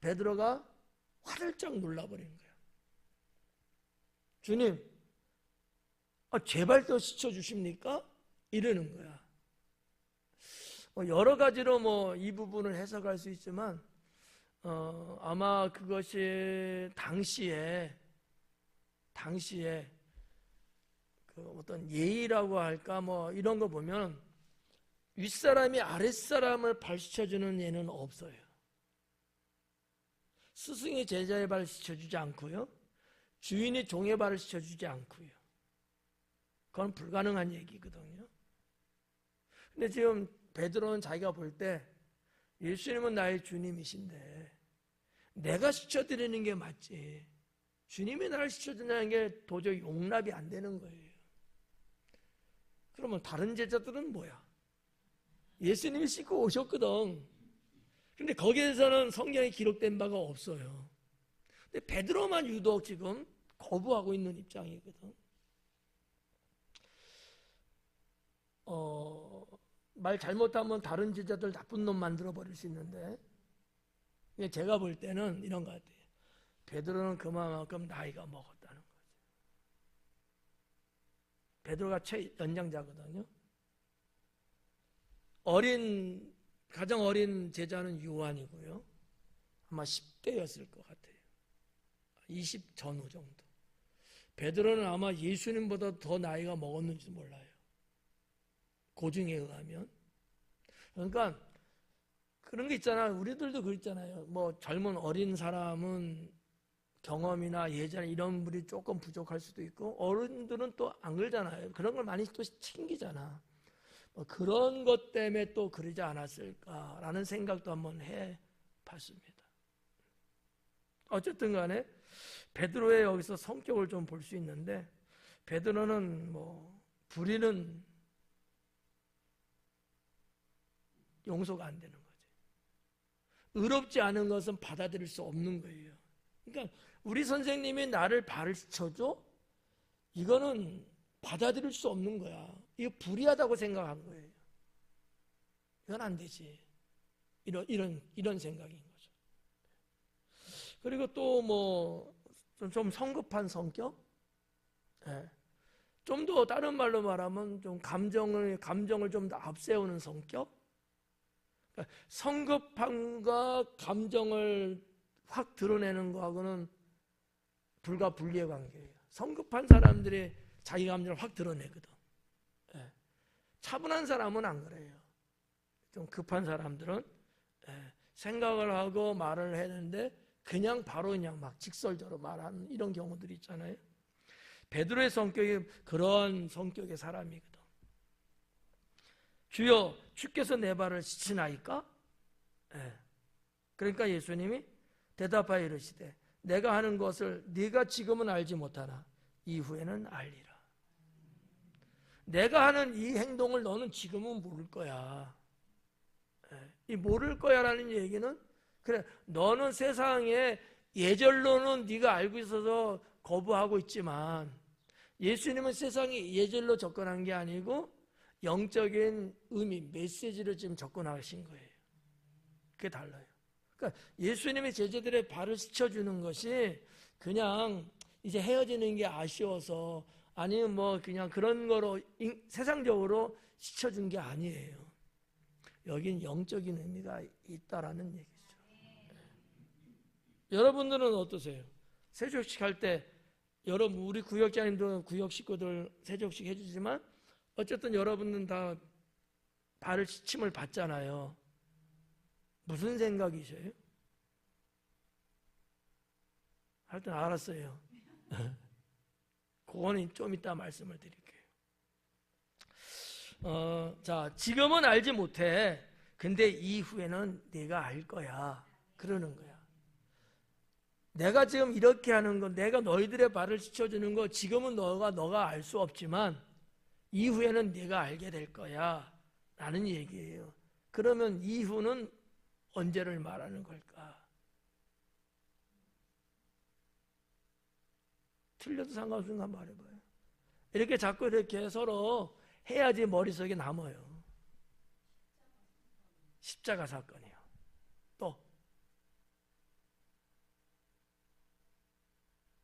베드로가 화들짝 놀라버린 거예요. 주님, 제발 또 씻어주십니까? 이러는 거야. 여러 가지로 이 부분을 해석할 수 있지만, 아마 그것이 당시에 그 어떤 예의라고 할까 이런 거 보면 윗사람이 아랫사람을 발 씻어주는 예는 없어요. 스승이 제자의 발을 씻어주지 않고요. 주인이 종의 발을 씻어주지 않고요. 그건 불가능한 얘기거든요. 근데 지금 베드로는 자기가 볼 때 예수님은 나의 주님이신데 내가 씻어드리는 게 맞지. 주님이 나를 씻어준다는 게 도저히 용납이 안 되는 거예요. 그러면 다른 제자들은 뭐야? 예수님이 씻고 오셨거든. 근데 거기에서는 성경에 기록된 바가 없어요. 근데 베드로만 유독 지금 거부하고 있는 입장이거든. 말 잘못하면 다른 제자들 나쁜 놈 만들어 버릴 수 있는데, 제가 볼 때는 이런 것 같아요. 베드로는 그만큼 나이가 먹었다는 거죠. 베드로가 최연장자거든요. 가장 어린 제자는 요한이고요. 아마 10대였을 것 같아요. 20 전후 정도. 베드로는 아마 예수님보다 더 나이가 먹었는지 몰라요. 고증에 의하면. 그러니까 그런 게 있잖아요. 우리들도 그랬잖아요. 젊은 어린 사람은 경험이나 예전 이런 분이 조금 부족할 수도 있고, 어른들은 또 안 그러잖아요. 그런 걸 많이 또 챙기잖아. 그런 것 때문에 또 그러지 않았을까라는 생각도 한번 해봤습니다. 어쨌든 간에 베드로의 여기서 성격을 좀 볼 수 있는데, 베드로는 불의는 용서가 안 되는 거죠. 의롭지 않은 것은 받아들일 수 없는 거예요. 그러니까 우리 선생님이 나를 발을 씻어줘? 이거는 받아들일 수 없는 거야. 이거 불의하다고 생각한 거예요. 이건 안 되지. 이런 생각인 거죠. 그리고 또 좀 성급한 성격? 네. 좀 더 다른 말로 말하면 좀 감정을 좀 더 앞세우는 성격? 그러니까 성급함과 감정을 확 드러내는 거하고는 불가분리의 관계예요. 성급한 사람들이 자기 감정을 확 드러내거든. 예. 차분한 사람은 안 그래요. 좀 급한 사람들은 생각을 하고 말을 했는데 그냥 바로 막 직설적으로 말하는 이런 경우들이 있잖아요. 베드로의 성격이 그런 성격의 사람이거든. 주여, 주께서 내 발을 씻으나이까? 그러니까 예수님이 대답하여 이르시되 내가 하는 것을 네가 지금은 알지 못하나 이후에는 알리라. 내가 하는 이 행동을 너는 지금은 모를 거야. 이 모를 거야라는 얘기는, 그래, 너는 세상에 예절로는 네가 알고 있어서 거부하고 있지만 예수님은 세상에 예절로 접근한 게 아니고 영적인 의미, 메시지를 지금 접근하신 거예요. 그게 달라요. 그러니까 예수님이 제자들의 발을 씻어주는 것이 그냥 이제 헤어지는 게 아쉬워서, 아니면 그냥 그런 거로 세상적으로 씻어준 게 아니에요. 여긴 영적인 의미가 있다라는 얘기죠. 여러분들은 어떠세요? 세족식 할 때, 여러분, 우리 구역장님도 구역 식구들 세족식 해주지만 어쨌든 여러분은 다 발을 씻임을 받잖아요. 무슨 생각이세요? 하여튼 알았어요. 그거는 좀 이따 말씀을 드릴게요. 자, 지금은 알지 못해. 근데 이후에는 네가 알 거야. 그러는 거야. 내가 지금 이렇게 하는 거, 내가 너희들의 발을 씻어주는 거, 지금은 너가 알 수 없지만 이후에는 네가 알게 될 거야 라는 얘기예요. 그러면 이후는 언제를 말하는 걸까? 틀려도 상관없으니까 말해봐요. 이렇게 자꾸 이렇게 서로 해야지 머릿속에 남아요. 십자가 사건이요. 또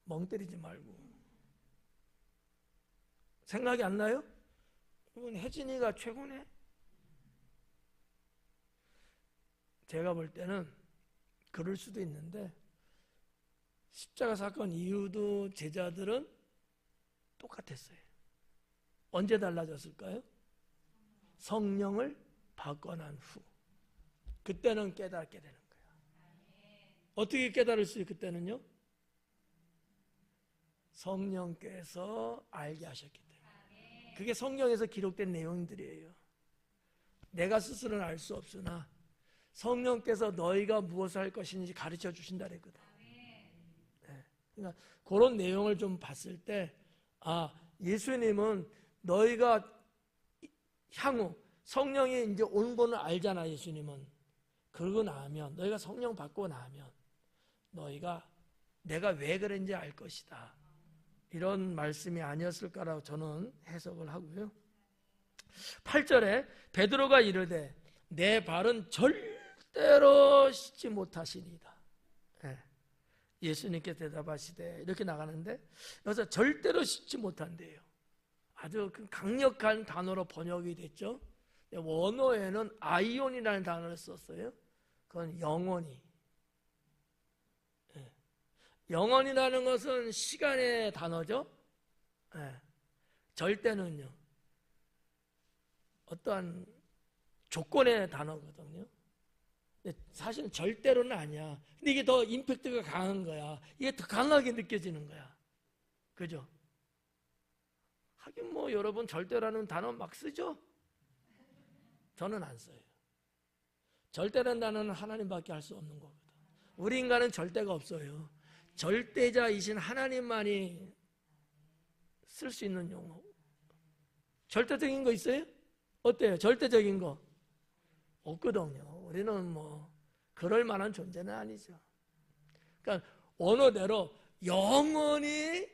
멍 때리지 말고. 생각이 안 나요? 이건 혜진이가 최고네. 제가 볼 때는 그럴 수도 있는데 십자가 사건 이후도 제자들은 똑같았어요. 언제 달라졌을까요? 성령을 받고 난 후. 그때는 깨닫게 되는 거예요. 어떻게 깨달을 수 있어요? 그때는요? 성령께서 알게 하셨기 때문에. 그게 성경에서 기록된 내용들이에요. 내가 스스로는 알 수 없으나 성령께서 너희가 무엇을 할 것인지 가르쳐 주신다 그랬거든. 네. 그러니까 그런 내용을 좀 봤을 때 예수님은 너희가 향후 성령이 이제 온 거는 알잖아. 예수님은 그러고 나면 너희가 성령 받고 나면 너희가 내가 왜 그랬는지 알 것이다. 이런 말씀이 아니었을까라고 저는 해석을 하고요. 8절에 베드로가 이르되 내 발은 절대로 씻지 못하시니이다. 예수님께 대답하시되 이렇게 나가는데 여기서 절대로 씻지 못한대요. 아주 강력한 단어로 번역이 됐죠. 원어에는 아이온이라는 단어를 썼어요. 그건 영원히. 영원이라는 것은 시간의 단어죠. 절대는요 어떠한 조건의 단어거든요. 근데 사실은 절대로는 아니야. 근데 이게 더 임팩트가 강한 거야. 이게 더 강하게 느껴지는 거야. 그죠? 하긴 뭐 여러분 절대라는 단어 막 쓰죠? 저는 안 써요. 절대라는 단어는 하나님밖에 할 수 없는 거거든. 우리 인간은 절대가 없어요. 절대자이신 하나님만이 쓸 수 있는 용어. 절대적인 거 있어요? 어때요? 절대적인 거 없거든요. 우리는 뭐 그럴 만한 존재는 아니죠. 그러니까 언어대로 영원히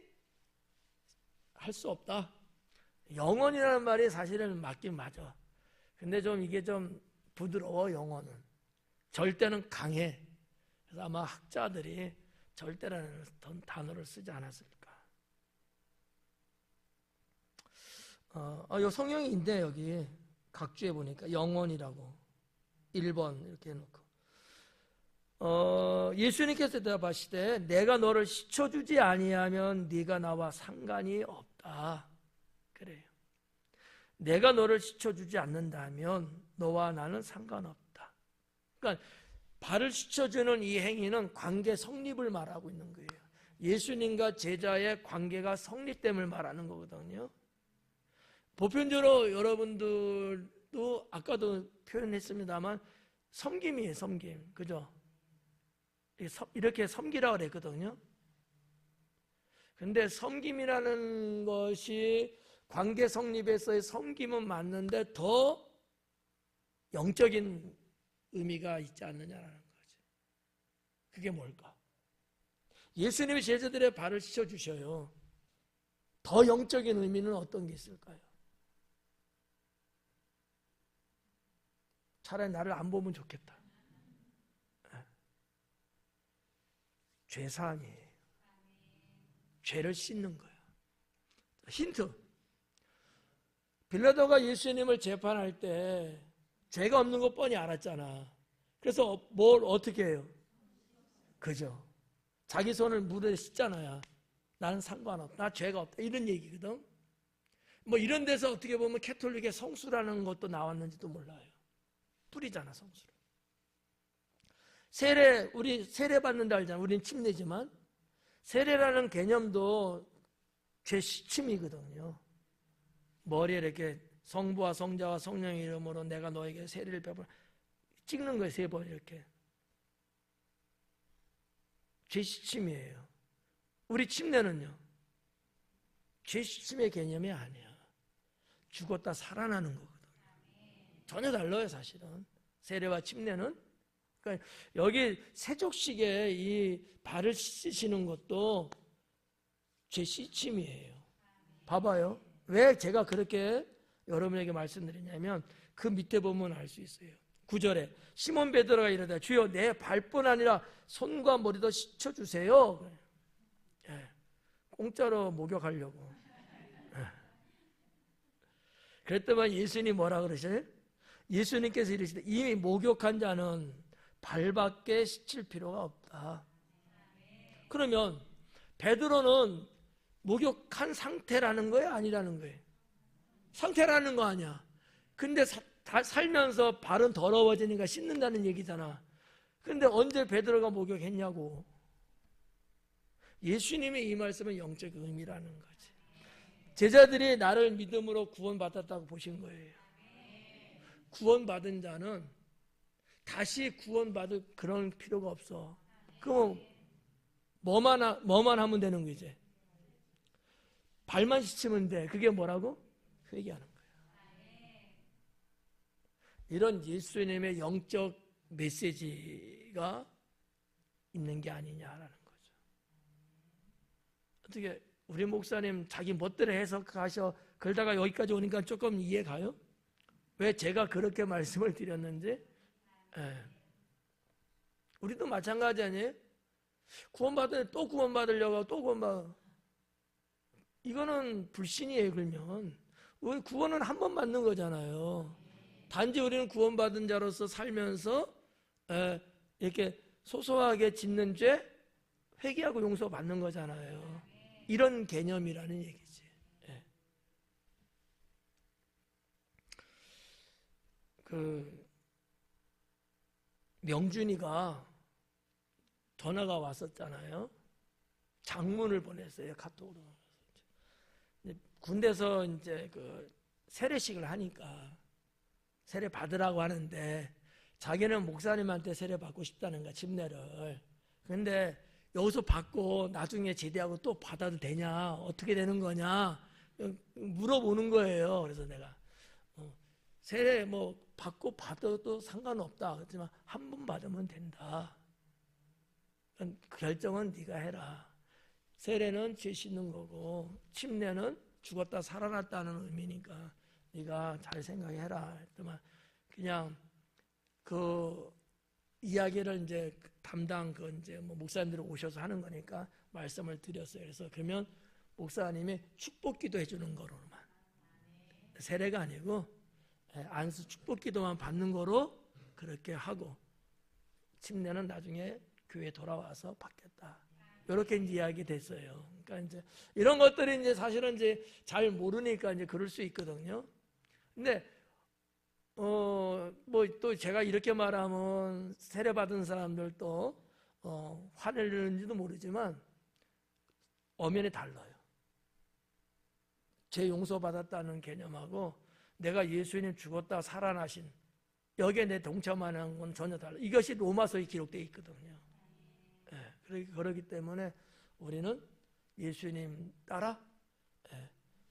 할 수 없다. 영원이라는 말이 사실은 맞긴 맞아. 근데 좀 이게 좀 부드러워. 영원은 절대는 강해. 그래서 아마 학자들이 절대라는 단어를 쓰지 않았을까. 요 성경이 있네. 여기 각주에 보니까 영원이라고 1번 이렇게 해놓고 예수님께서 대답하시되 내가 너를 씻어주지 아니하면 네가 나와 상관이 없다. 그래요. 내가 너를 씻어주지 않는다면 너와 나는 상관없다. 그러니까 발을 씻어주는 이 행위는 관계 성립을 말하고 있는 거예요. 예수님과 제자의 관계가 성립됨을 말하는 거거든요. 보편적으로 여러분들도 아까도 표현했습니다만 섬김이에요. 섬김. 그죠? 이렇게 섬기라고 그랬거든요. 근데 섬김이라는 것이 관계 성립에서의 섬김은 맞는데 더 영적인 의미가 있지 않느냐라는 거지. 그게 뭘까? 예수님이 제자들의 발을 씻어주셔요. 더 영적인 의미는 어떤 게 있을까요? 차라리 나를 안 보면 좋겠다. 죄사함이에요. 죄를 씻는 거예요. 힌트. 빌라도가 예수님을 재판할 때 죄가 없는 거 뻔히 알았잖아. 그래서 뭘 어떻게 해요? 그죠? 자기 손을 물에 씻잖아요. 나는 상관없다. 나 죄가 없다. 이런 얘기거든. 뭐 이런 데서 어떻게 보면 캐톨릭의 성수라는 것도 나왔는지도 몰라요. 뿌리잖아, 성수를. 세례, 우리 세례 받는다 알잖아. 우리는 침례지만 세례라는 개념도 죄 씻임이거든요. 머리에 이렇게 성부와 성자와 성령의 이름으로 내가 너에게 세례를 베풀 찍는 거예요. 3번 이렇게. 죄시침이에요. 우리 침례는요, 죄시침의 개념이 아니야. 죽었다 살아나는 거거든. 전혀 달라요, 사실은. 세례와 침례는. 그러니까 여기 세족식에 이 발을 씻으시는 것도 죄시침이에요. 봐봐요. 왜 제가 그렇게 여러분에게 말씀드리냐면 그 밑에 보면 알 수 있어요. 9절에 시몬 베드로가 이르되 주여 내 발뿐 아니라 손과 머리도 씻어주세요. 공짜로 목욕하려고. 그랬더니 예수님이 뭐라 그러세요? 예수님께서 이르시되 이미 목욕한 자는 발밖에 씻을 필요가 없다. 그러면 베드로는 목욕한 상태라는 거예요? 아니라는 거예요? 상태라는 거 아니야. 근데 살면서 발은 더러워지니까 씻는다는 얘기잖아. 근데 언제 베드로가 목욕했냐고. 예수님의 이 말씀은 영적 의미라는 거지. 제자들이 나를 믿음으로 구원받았다고 보신 거예요. 구원받은 자는 다시 구원받을 그런 필요가 없어. 그럼 뭐만 하면 되는 거지? 발만 씻으면 돼. 그게 뭐라고? 회개하는 거예요. 이런 예수님의 영적 메시지가 있는 게 아니냐라는 거죠. 어떻게 우리 목사님 자기 멋대로 해석하셔 그러다가 여기까지 오니까 조금 이해가요? 왜 제가 그렇게 말씀을 드렸는지? 우리도 마찬가지 아니에요? 구원받으면 또 구원받으려고 또 구원받아. 이거는 불신이에요. 그러면 우리 구원은 한 번 받는 거잖아요. 단지 우리는 구원받은 자로서 살면서 이렇게 소소하게 짓는 죄 회개하고 용서받는 거잖아요. 이런 개념이라는 얘기지. 그 명준이가 전화가 왔었잖아요. 장문을 보냈어요. 카톡으로. 군대에서 이제 그 세례식을 하니까 세례 받으라고 하는데 자기는 목사님한테 세례 받고 싶다는 거야, 침례를. 근데 여기서 받고 나중에 제대하고 또 받아도 되냐, 어떻게 되는 거냐 물어보는 거예요. 그래서 내가 세례 뭐 받고 받아도 상관없다. 그렇지만 한 번 받으면 된다. 그 결정은 네가 해라. 세례는 죄 씻는 거고 침례는 죽었다 살아났다는 의미니까 네가 잘 생각해라. 했더만 그냥 그 이야기를 이제 담당 그 이제 뭐 목사님들이 오셔서 하는 거니까 말씀을 드렸어요. 그래서 그러면 목사님이 축복기도 해주는 거로만, 세례가 아니고 안수 축복기도만 받는 거로 그렇게 하고 침례는 나중에 교회 돌아와서 받겠다. 이렇게 이제 이야기 됐어요. 그러니까 이제 이런 것들이 이제 사실은 이제 잘 모르니까 이제 그럴 수 있거든요. 근데 뭐 또 제가 이렇게 말하면 세례 받은 사람들도 화내는지도 모르지만 엄연히 달라요. 죄 용서받았다는 개념하고 내가 예수님 죽었다 살아나신 여기에 내 동참하는 건 전혀 달라. 이것이 로마서에 기록되어 있거든요. 그렇기 때문에 우리는 예수님 따라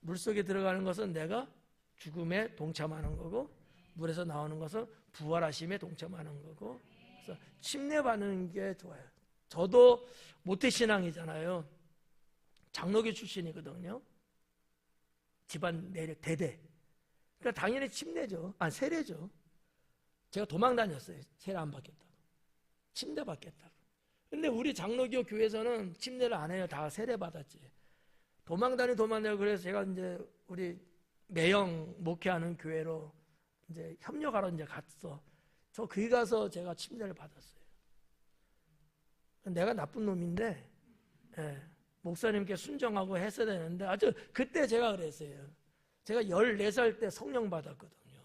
물속에 들어가는 것은 내가 죽음에 동참하는 거고 물에서 나오는 것은 부활하심에 동참하는 거고, 그래서 침례받는 게 좋아요. 저도 모태신앙이잖아요. 장로교 출신이거든요. 집안 내력 대대. 그러니까 당연히 침례죠. 세례죠. 제가 도망 다녔어요. 세례 안 받겠다고. 침례 받겠다고. 근데 우리 장로교 교회에서는 침례를 안 해요. 다 세례 받았지. 도망 다니고. 그래서 제가 이제 우리 매형 목회하는 교회로 이제 협력하러 이제 갔어. 저 거기 가서 제가 침례를 받았어요. 내가 나쁜 놈인데, 목사님께 순종하고 했어야 되는데, 아주 그때 제가 그랬어요. 제가 14살 때 성령 받았거든요.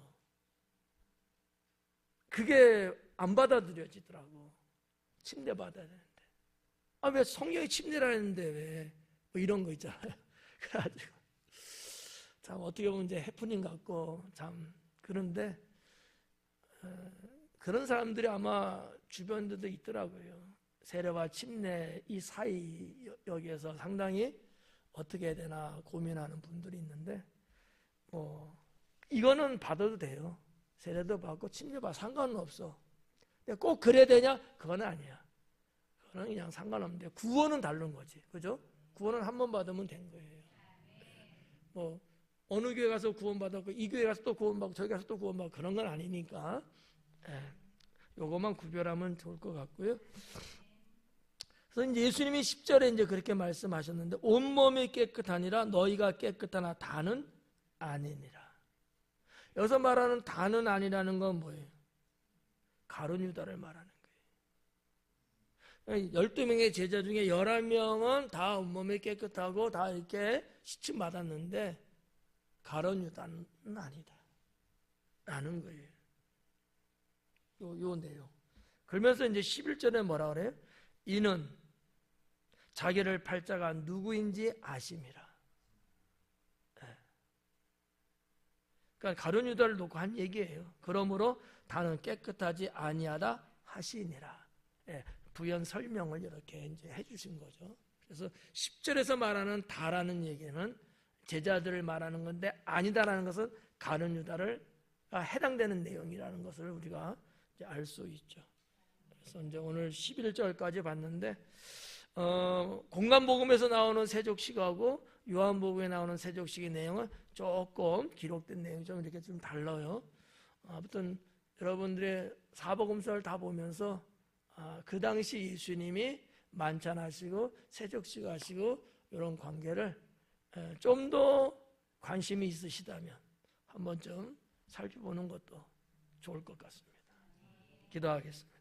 그게 안 받아들여지더라고. 침례 받아야 되는데. 왜 성령이 침례라는데 왜? 뭐 이런 거 있잖아요. 그래가지고. 참 어떻게 보면 이제 해프닝 같고, 참. 그런데, 그런 사람들이 아마 주변에도 있더라고요. 세례와 침례 이 사이 여기에서 상당히 어떻게 해야 되나 고민하는 분들이 있는데 이거는 받아도 돼요. 세례도 받고 침례 받고 상관은 없어. 근데 꼭 그래야 되냐? 그건 아니야. 그거는 그냥 상관없는데 구원은 다른 거지. 그죠? 구원은 한 번 받으면 된 거예요. 어느 교회 가서 구원받았고 이 교회 가서 또 구원받고 저기 가서 또 구원받고 그런 건 아니니까 요것만 구별하면 좋을 것 같고요. 그래서 이제 예수님이 10절에 이제 그렇게 말씀하셨는데 온몸이 깨끗하니라 너희가 깨끗하나 다는 아니니라. 여기서 말하는 다는 아니라는 건 뭐예요? 가룟 유다를 말하는 거예요. 12명의 제자 중에 11명은 다 온몸이 깨끗하고 다 이렇게 시침 받았는데 가룟 유다는 아니다 라는 거예요. 요 내용. 그러면서 이제 11절에 뭐라 그래요? 이는 자기를 팔자가 누구인지 아심이라. 그러니까 가룟 유다를 놓고 한 얘기예요. 그러므로 다는 깨끗하지 아니하다 하시니라. 부연 설명을 이렇게 이제 해주신 거죠. 그래서 10절에서 말하는 다라는 얘기는 제자들을 말하는 건데 아니다라는 것은 가룟 유다를 해당되는 내용이라는 것을 우리가 알 수 있죠. 그래서 이제 오늘 11절까지 봤는데 공간복음에서 나오는 세족식하고 요한복음에 나오는 세족식의 내용은 조금 기록된 내용이 좀 이렇게 좀 달라요. 아무튼 여러분들의 사복음서를 다 보면서 그 당시 예수님이 만찬하시고 세족식 하시고 이런 관계를 좀 더 관심이 있으시다면 한번 좀 살펴보는 것도 좋을 것 같습니다. 기도하겠습니다.